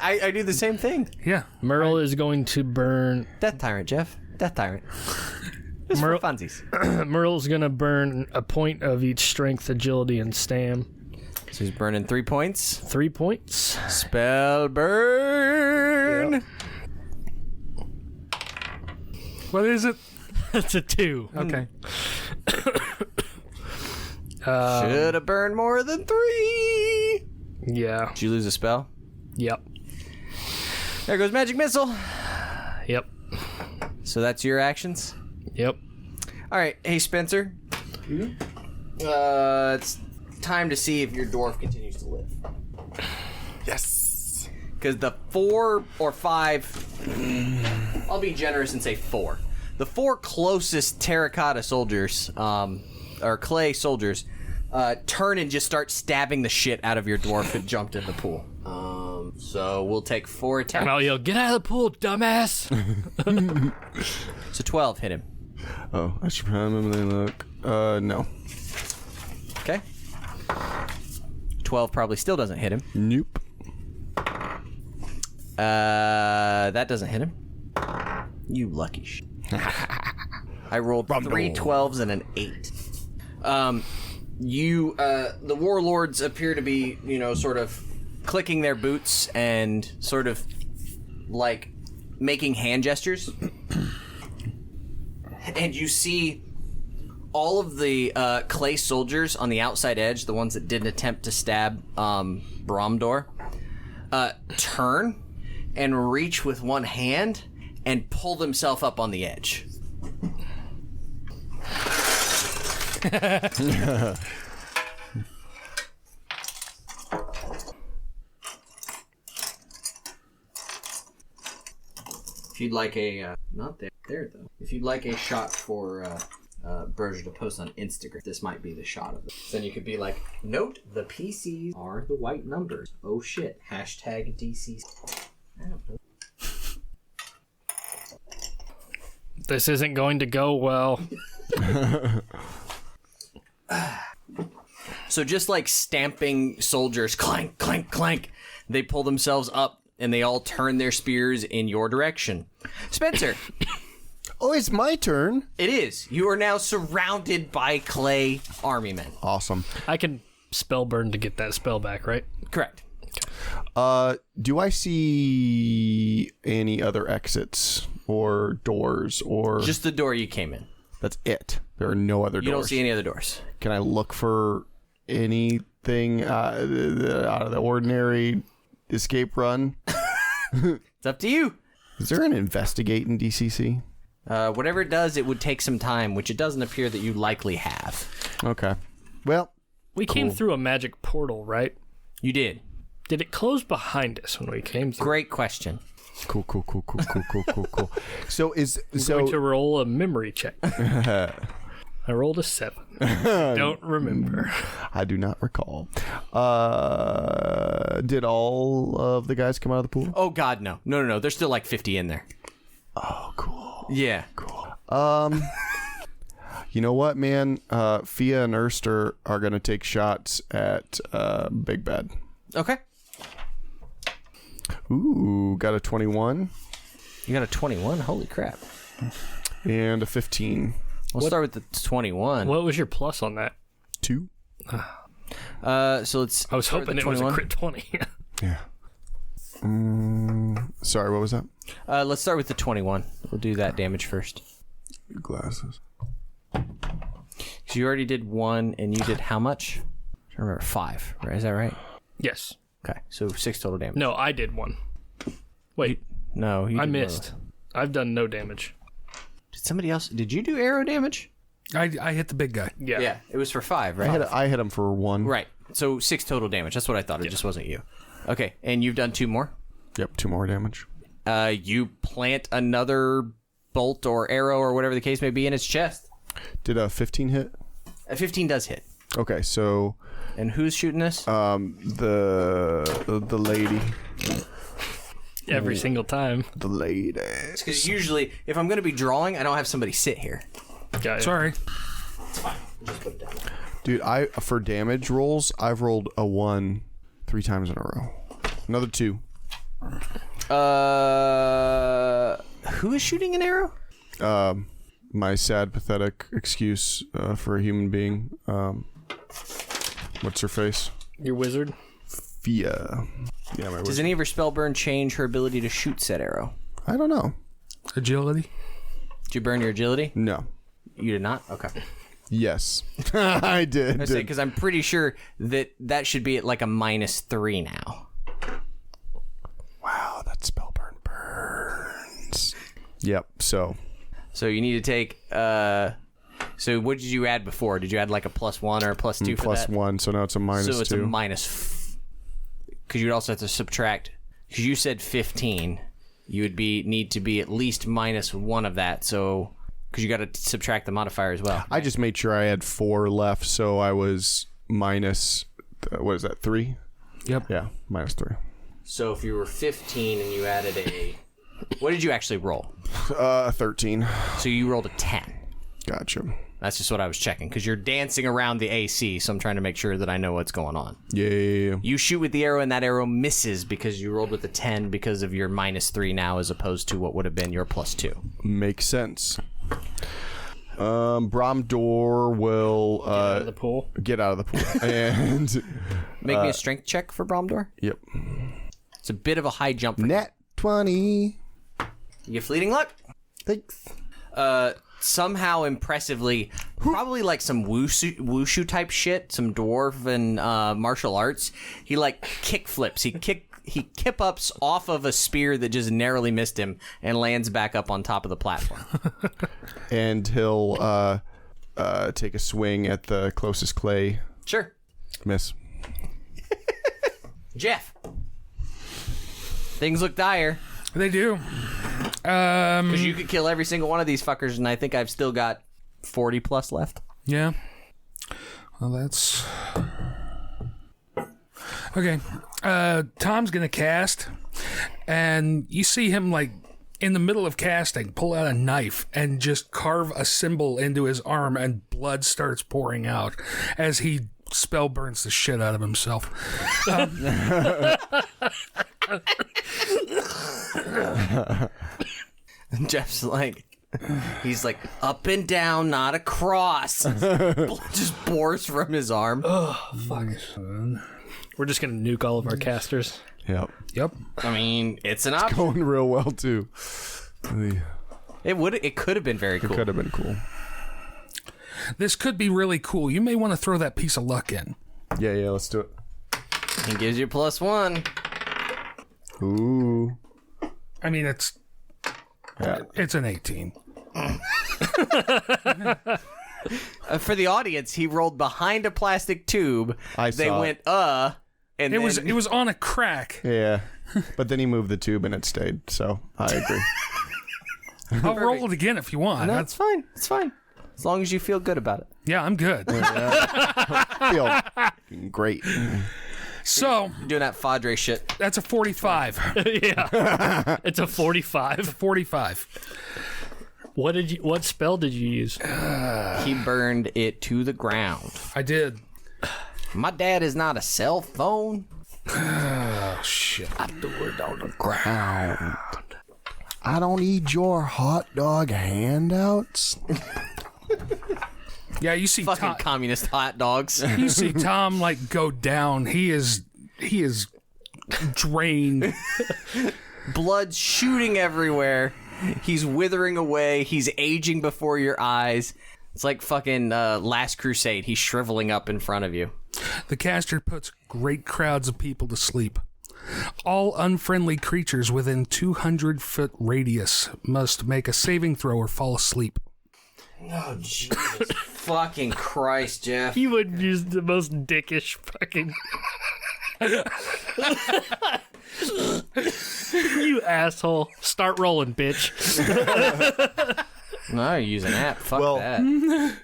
I do the same thing. Yeah. Merle is going to burn... Death Tyrant, Jeff. Death Tyrant. Just for funsies. Merle's going to burn a point of each strength, agility, and stam. So he's burning 3 points. 3 points. Spell burn. Yep. What is it? That's a 2. Okay. Should have burned more than 3. Yeah. Did you lose a spell? Yep. There goes Magic Missile. Yep. So that's your actions? Yep. All right. Hey, Spencer. It's time to see if your dwarf continues to live. Yes. Because the 4 or 5... I'll be generous and say 4. The 4 closest terracotta soldiers, or clay soldiers, turn and just start stabbing the shit out of your dwarf that jumped in the pool. So we'll take 4 attacks. And I'll yell, "Get out of the pool, dumbass!" So 12 hit him. Oh, I should probably remember they look. No. Okay. 12 probably still doesn't hit him. Nope. That doesn't hit him. You lucky shit. I rolled 3 12s and an 8. The warlords appear to be, sort of clicking their boots and sort of like making hand gestures. And you see all of the clay soldiers on the outside edge, the ones that didn't attempt to stab Bramdor, turn and reach with one hand and pull themselves up on the edge. If you'd like a not there though. If you'd like a shot for Berger to post on Instagram, this might be the shot of it. So then you could be like, note the PCs are the white numbers. Oh shit. Hashtag DC. I don't know. This isn't going to go well. So just like stamping soldiers, clank, clank, clank, they pull themselves up and they all turn their spears in your direction. Spencer. Oh, it's my turn. It is. You are now surrounded by clay army men. Awesome. I can spell burn to get that spell back, right? Correct. Do I see any other exits or doors or... Just the door you came in. That's it. There are no other doors. You don't see any other doors. Can I look for anything out of the ordinary escape run? It's up to you. Is there an investigate in DCC? Whatever it does, it would take some time, which it doesn't appear that you likely have. Okay. Well, We came through a magic portal, right? You did. Did it close behind us when we came through? Great question. Cool. So I'm going to roll a memory check. I rolled a 7. Don't remember. I do not recall. Did all of the guys come out of the pool? Oh, God, no. No. There's still like 50 in there. Oh, cool. Yeah. Cool. You know what, man? Fia and Erster are going to take shots at Big Bad. Okay. Ooh, got a 21. You got a 21? Holy crap. And a 15. We'll start with the 21. What was your plus on that? 2. So let's. I was hoping it was a crit 20. Yeah. Sorry, what was that? Let's start with the 21. We'll do that damage first. Your glasses. So you already did 1, and you did how much? I remember 5. Right? Is that right? Yes. Okay, so 6 total damage. No, I did 1. Wait. No, you I did missed. I've done no damage. Did somebody else? Did you do arrow damage? I hit the big guy. Yeah. It was for 5, right? I hit him for 1. Right. So 6 total damage. That's what I thought. It just wasn't you. Okay, and you've done 2 more? Yep, 2 more damage. You plant another bolt or arrow or whatever the case may be in its chest. Did a 15 hit? A 15 does hit. Okay, so And who's shooting this? the lady. Every single time. The lady. Because usually, if I'm going to be drawing, I don't have somebody sit here. Got it. Sorry. It's fine. Just put it down. Dude, for damage rolls, I've rolled a 1 3 times in a row. Another 2. Who is shooting an arrow? My sad, pathetic excuse for a human being. What's her face? Your wizard? Fia. Yeah, my Does wizard. any of her spell burn change her ability to shoot said arrow? I don't know. Agility? Did you burn your agility? No. You did not? Okay. Yes. I did. I say, because I'm pretty sure that should be at like a -3 now. Wow, that spell burn burns. Yep, so So you need to take... So what did you add before? Did you add like a +1 or a +2 for that? +1, so now it's a -2. So it's a minus... Because you'd also have to subtract... Because you said 15. You would need to be at least -1 of that, so... Because you got to subtract the modifier as well. I just made sure I had 4 left, so I was minus... what is that, 3? Yep. Yeah, -3. So if you were 15 and you added a... What did you actually roll? 13. So you rolled a 10. Gotcha. That's just what I was checking, because you're dancing around the AC, so I'm trying to make sure that I know what's going on. Yeah. You shoot with the arrow, and that arrow misses because you rolled with a 10 because of your -3 now, as opposed to what would have been your +2. Makes sense. Bromdor will Get out of the pool. get out of the pool. And Make me a strength check for Bromdor. yep. It's a bit of a high jump. For Net 20. you get fleeting luck. Thanks. Somehow impressively, probably like some wushu type shit, some dwarven martial arts. He like kick flips. He kip ups off of a spear that just narrowly missed him and lands back up on top of the platform. And he'll take a swing at the closest clay. Sure. Miss. Jeff. Things look dire. They do. Because you could kill every single one of these fuckers, and I think I've still got 40 plus left. Yeah. Well, that's... Okay. Tom's going to cast, and you see him, like, in the middle of casting, pull out a knife and just carve a symbol into his arm, and blood starts pouring out as he spell burns the shit out of himself. Jeff's like, he's like, up and down, not across. Blood just pours from his arm. Fuck. We're just going to nuke all of our casters. Yep. Yep. I mean, it's an option. Going real well, too. It could have been very cool. It could have been cool. This could be really cool. You may want to throw that piece of luck in. Yeah, let's do it. He gives you +1. Ooh. I mean, it's an 18. For the audience, he rolled behind a plastic tube. I They saw went, and It was on a crack. Yeah. But then he moved the tube and it stayed, so I agree. I'll roll it again if you want. No, it's fine. It's fine. As long as you feel good about it. Yeah, I'm good. Feel great. So, You're doing that Fadre shit. that's a 45. Yeah. It's a 45. 45. What spell did you use? He burned it to the ground. I did. My dad is not a cell phone. Oh, shit. I threw it on the ground. I don't need your hot dog handouts. Yeah, you see Fucking Tom. communist hot dogs. You see Tom like go down. He is drained. Blood shooting everywhere. He's withering away. He's aging before your eyes. It's like fucking Last Crusade. He's shriveling up in front of you. The caster puts great crowds of people to sleep. All unfriendly creatures within 200-foot radius must make a saving throw or fall asleep. Oh, Jesus fucking Christ, Jeff. You would use the most dickish fucking. You asshole. Start rolling, bitch. No, you use an app. Fuck Well- that.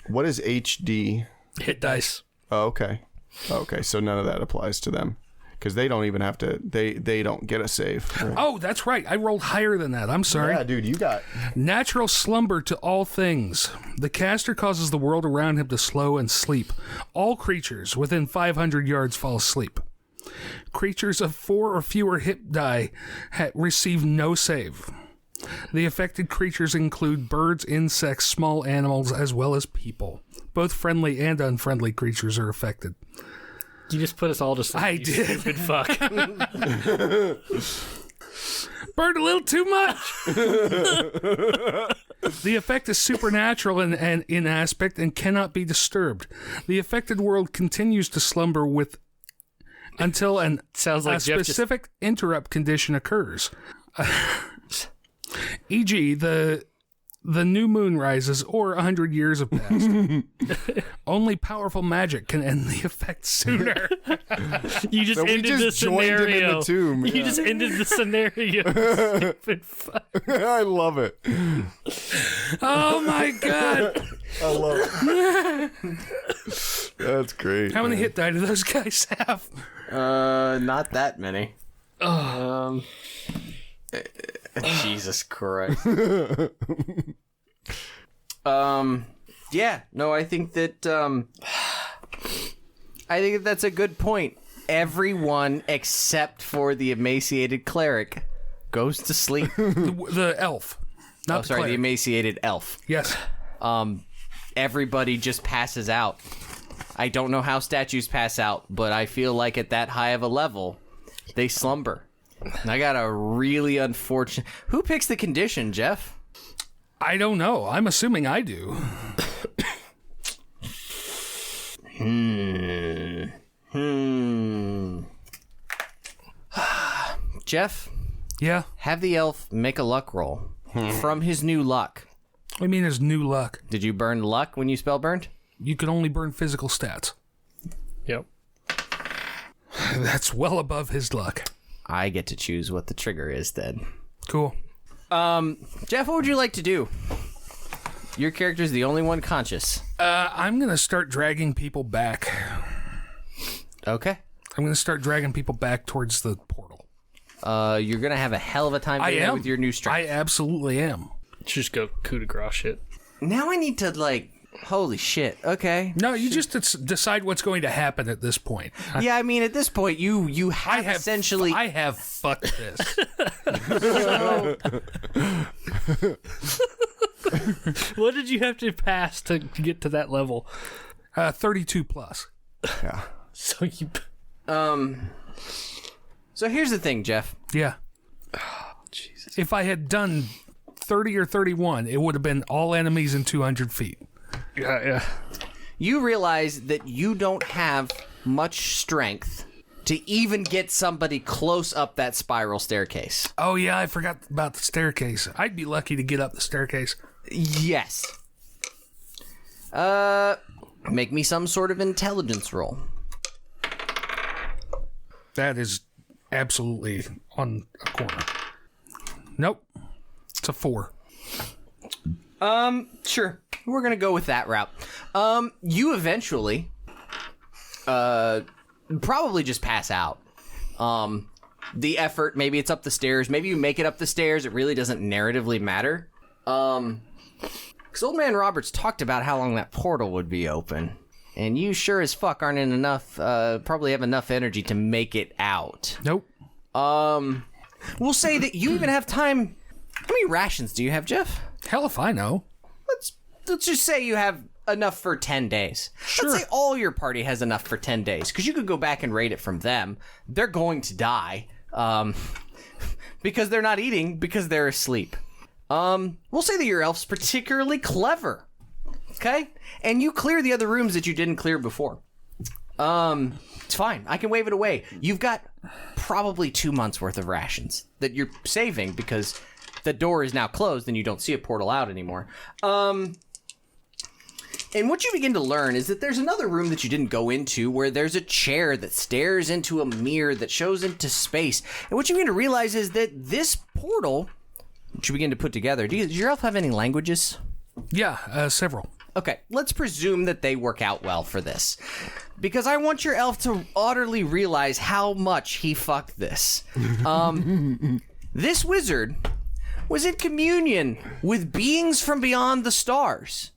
What is HD? Hit dice. Oh, okay. Okay, so none of that applies to them. Because they don't even have to, they don't get a save. Oh, that's right. I rolled higher than that. I'm sorry. Yeah, dude, you got... Natural slumber to all things. The caster causes the world around him to slow and sleep. All creatures within 500 yards fall asleep. Creatures of 4 or fewer hit die receive no save. The affected creatures include birds, insects, small animals, as well as people. Both friendly and unfriendly creatures are affected. You just put us all to sleep. I you did. Stupid fuck. Burned a little too much. The effect is supernatural and in aspect and cannot be disturbed. The affected world continues to slumber until Sounds like a Jeff specific interrupt condition occurs. E.g., the new moon rises or 100 years have passed. Only powerful magic can end the effect sooner. You just So we ended just the joined him in scenario. the tomb, You yeah. just ended the scenario. Stupid fuck. I love it. Oh my god. I love it. That's great. How many hit die do those guys have? Not that many. Jesus Christ. Yeah, no, I think that's a good point. Everyone except for the emaciated cleric goes to sleep. The elf. Not the the cleric. emaciated elf. Yes. Everybody just passes out. I don't know how statues pass out, but I feel like at that high of a level, they slumber. And I got a really unfortunate... Who picks the condition, Jeff? I don't know. I'm assuming I do. Jeff, Yeah. have the elf make a luck roll from his new luck. I mean, there's new luck. Did you burn luck when you spell burned? You can only burn physical stats. Yep. That's well above his luck. I get to choose what the trigger is then. Cool. Jeff, what would you like to do? Your character's the only one conscious. I'm going to start dragging people back. Okay. I'm going to start dragging people back towards the portal. You're going to have a hell of a time I doing that am. with your new strength. I absolutely am. Just go coup de grace shit. Now I need to, holy shit. Okay. No, you just decide what's going to happen at this point. Yeah, I mean, at this point, you have essentially... I have fucked this. What did you have to pass to get to that level? 32 plus. Yeah. So you... So here's the thing, Jeff. Yeah. Jesus. If I had done 30 or 31, it would have been all enemies in 200 feet. Yeah. You realize that you don't have much strength to even get somebody close up that spiral staircase. Oh, yeah, I forgot about the staircase. I'd be lucky to get up the staircase. Yes. Make me some sort of intelligence roll. That is absolutely on a corner. Nope. It's a 4. Sure. We're gonna go with that route. You eventually, probably just pass out. The effort, maybe it's up the stairs, maybe you make it up the stairs, it really doesn't narratively matter. Because Old Man Roberts talked about how long that portal would be open. And you sure as fuck aren't in enough, probably have enough energy to make it out. Nope. We'll say that you even have time. How many rations do you have, Jeff? Hell if I know. Let's just say you have enough for 10 days. Sure. Let's say all your party has enough for 10 days, because you could go back and raid it from them. They're going to die, because they're not eating, because they're asleep. We'll say that your elf's particularly clever, okay? And you clear the other rooms that you didn't clear before. It's fine. I can wave it away. You've got probably 2 months worth of rations that you're saving because the door is now closed and you don't see a portal out anymore. And what you begin to learn is that there's another room that you didn't go into where there's a chair that stares into a mirror that shows into space. And what you begin to realize is that this portal, which you begin to put together, does your elf have any languages? Yeah, several. Okay, let's presume that they work out well for this. Because I want your elf to utterly realize how much he fucked this. This wizard was in communion with beings from beyond the stars.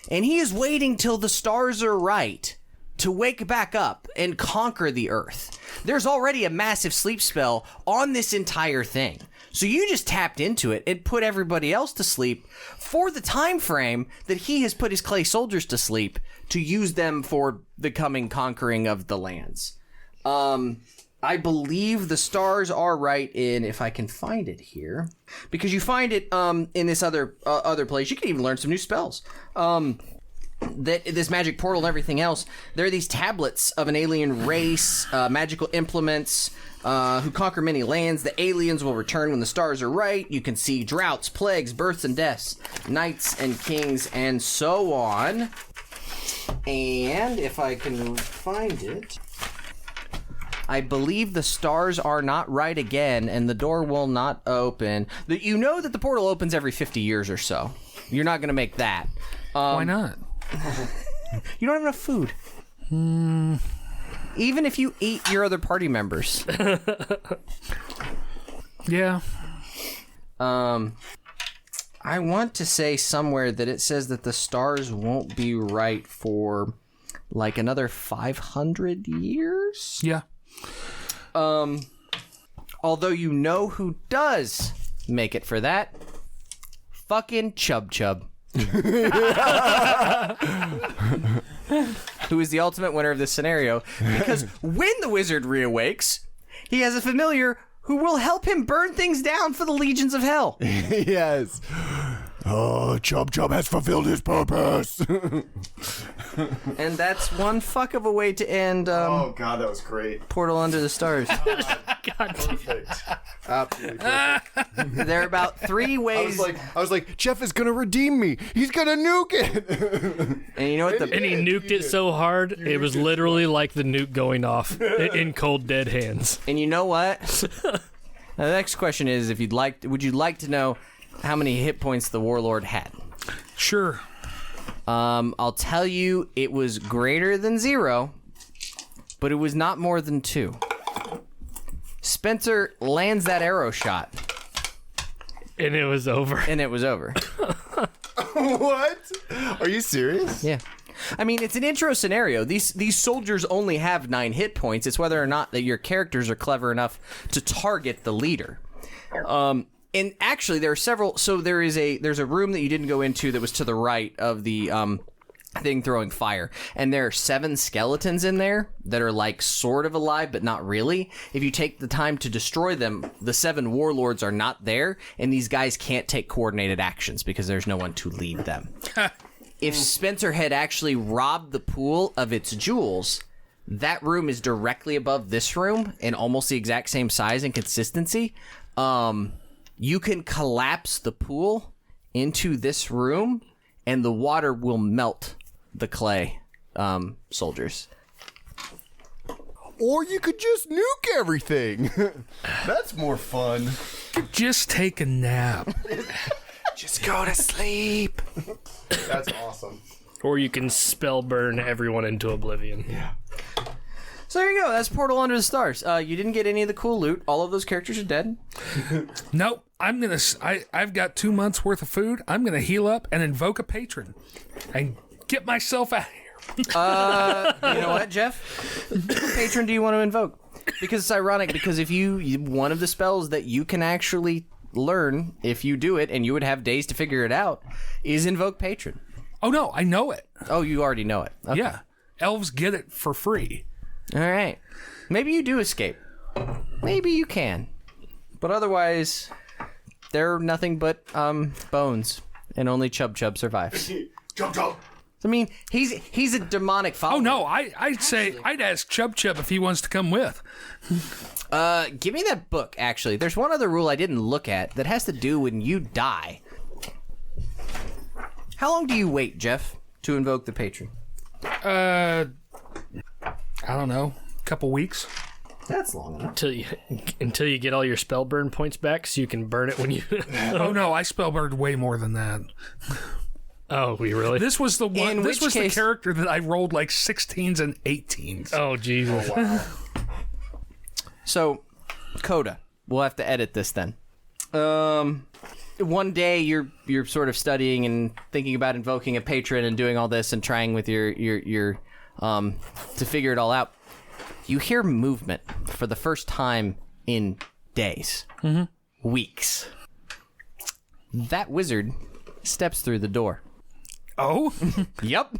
And he is waiting till the stars are right to wake back up and conquer the earth. There's already a massive sleep spell on this entire thing. So you just tapped into it and put everybody else to sleep for the time frame that he has put his clay soldiers to sleep to use them for the coming conquering of the lands. I believe the stars are right in, if I can find it here, because you find it in this other place. You can even learn some new spells. That this magic portal and everything else, there are these tablets of an alien race, magical implements, who conquer many lands. The aliens will return when the stars are right. You can see droughts, plagues, births and deaths, knights and kings, and so on. And if I can find it, I believe the stars are not right again, and the door will not open. You know that the portal opens every 50 years or so. You're not going to make that. Why not? You don't have enough food. Even if you eat your other party members. Yeah. I want to say somewhere that it says that the stars won't be right for like another 500 years. Yeah. Although you know who does make it for that? Fucking Chub Chub. Who is the ultimate winner of this scenario, because when the wizard reawakes, he has a familiar who will help him burn things down for the legions of hell. Yes. Oh, Chub Chub has fulfilled his purpose. And that's one fuck of a way to end oh, God, that was great. Portal Under the Stars. Perfect. Absolutely perfect. There are about 3 ways. I was like, Jeff is going to redeem me. He's going to nuke it. And you know what? And he nuked it so hard, it was literally like the nuke going off in cold, dead hands. And you know what? Now, the next question is, would you like to know how many hit points the warlord had? Sure. I'll tell you, it was greater than 0, but it was not more than 2. Spencer lands that arrow shot. And it was over. And it was over. What? Are you serious? Yeah. I mean, it's an intro scenario. These soldiers only have 9 hit points. It's whether or not that your characters are clever enough to target the leader. And actually, there are several. So there's a room that you didn't go into that was to the right of the thing throwing fire, and there are 7 skeletons in there that are like sort of alive but not really. If you take the time to destroy them, the 7 warlords are not there, and these guys can't take coordinated actions because there's no one to lead them. If Spencer had actually robbed the pool of its jewels, that room is directly above this room and almost the exact same size and consistency. You can collapse the pool into this room, and the water will melt the clay soldiers. Or you could just nuke everything. That's more fun. Just take a nap. Just go to sleep. That's awesome. Or you can spell burn everyone into oblivion. Yeah. So there you go. That's Portal Under the Stars. You didn't get any of the cool loot. All of those characters are dead. Nope. I've got 2 months worth of food. I'm gonna heal up and invoke a patron, and get myself out of here. You know what, Jeff? What patron do you want to invoke? Because it's ironic. Because if one of the spells that you can actually learn, if you do it, and you would have days to figure it out, is invoke patron. Oh no, I know it. Oh, you already know it. Okay. Yeah, elves get it for free. All right. Maybe you do escape. Maybe you can. But otherwise, they're nothing but bones, and only Chub survives. Chub. I mean, he's a demonic follower. Oh no, I'd say I'd ask Chub if he wants to come with. Give me that book, actually. There's one other rule I didn't look at that has to do when you die. How long do you wait, Jeff, to invoke the patron? I don't know, a couple weeks. That's long enough. Until you get all your spell burn points back, so you can burn it when you. Oh no, I spellburned way more than that. Oh, we really? This was the one. In This which was case- the character that I rolled like 16s and 18s. Oh Jesus! Oh, wow. So, Coda, we'll have to edit this then. One day you're sort of studying and thinking about invoking a patron and doing all this and trying with your to figure it all out. You hear movement for the first time in days, weeks. That wizard steps through the door. Oh, Yep.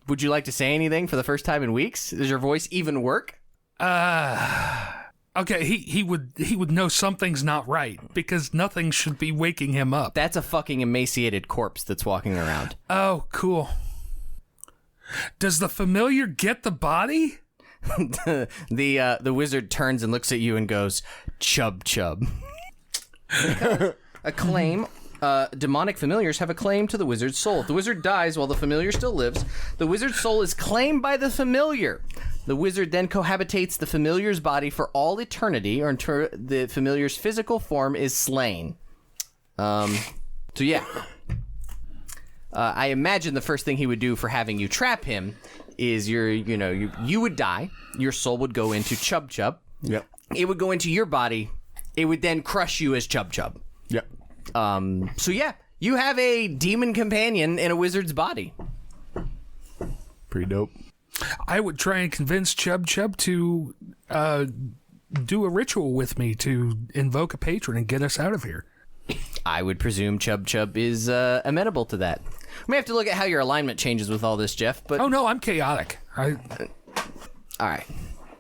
Would you like to say anything for the first time in weeks? Does your voice even work? okay. He would know something's not right because nothing should be waking him up. That's a fucking emaciated corpse that's walking around. Oh, cool. Does the familiar get the body? The wizard turns and looks at you and goes, Chub. A claim. Demonic familiars have a claim to the wizard's soul. If the wizard dies while the familiar still lives, the wizard's soul is claimed by the familiar. The wizard then cohabitates the familiar's body for all eternity, or until the familiar's physical form is slain. So yeah. I imagine the first thing he would do for having you trap him is you would die. Your soul would go into Chub. Yep. It would go into your body. It would then crush you as Chub. Yep. So yeah, you have a demon companion in a wizard's body. Pretty dope. I would try and convince Chub to do a ritual with me to invoke a patron and get us out of here. I would presume Chub is amenable to that. We may have to look at how your alignment changes with all this, Jeff. But Oh no, I'm chaotic. all right.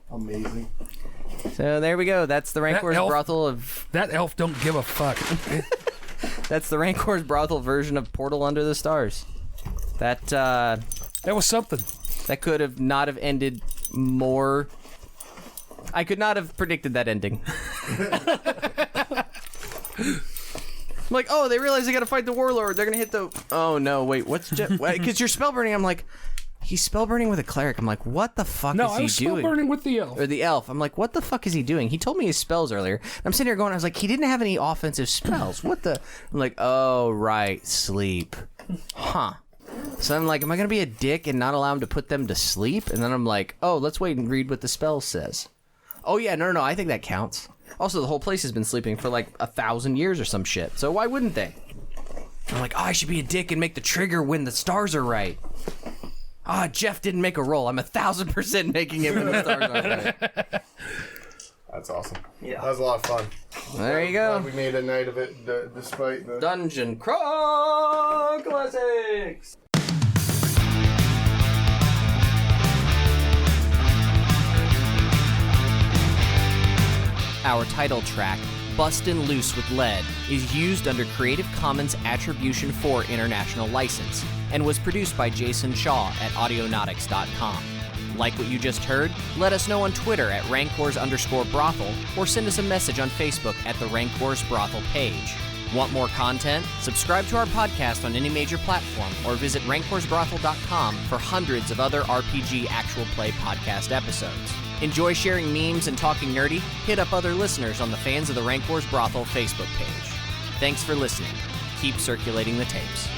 Amazing. So there we go. That's the Rancor's elf- brothel of. That elf don't give a fuck. That's the Rancor's brothel version of Portal Under the Stars. That That was something. that could have not have ended more. I could not have predicted that ending. I'm like, oh, they realize they got to fight the warlord. They're gonna hit the. Oh no, wait, what's Jeff? Because you're spell burning. I'm like, he's spell burning with a cleric. I'm like, what the fuck No, is I he was doing? spell burning with the elf. Or the elf. I'm like, what the fuck is he doing? He told me his spells earlier. I'm sitting here going, I was like, he didn't have any offensive spells. What the? I'm like, oh, right, sleep. Huh. So I'm like, am I going to be a dick and not allow him to put them to sleep? And then I'm like, oh, let's wait and read what the spell says. Oh, yeah, no, I think that counts. Also, the whole place has been sleeping for like 1,000 years or some shit. So why wouldn't they? I'm like, oh, I should be a dick and make the trigger when the stars are right. Ah, Jeff didn't make a roll. I'm 1,000% making it when the stars are right. That's awesome. Yeah. That was a lot of fun. There you go. Glad we made a night of it despite the... Dungeon Crawl Classics. Our title track, Bustin' Loose with Lead, is used under Creative Commons Attribution 4 International License and was produced by Jason Shaw at Audionautics.com. Like what you just heard? Let us know on Twitter at Rancors_Brothel or send us a message on Facebook at the Rancors Brothel page. Want more content? Subscribe to our podcast on any major platform or visit rancorsbrothel.com for hundreds of other RPG actual play podcast episodes. Enjoy sharing memes and talking nerdy? Hit up other listeners on the Fans of the Rancor's Brothel Facebook page. Thanks for listening. Keep circulating the tapes.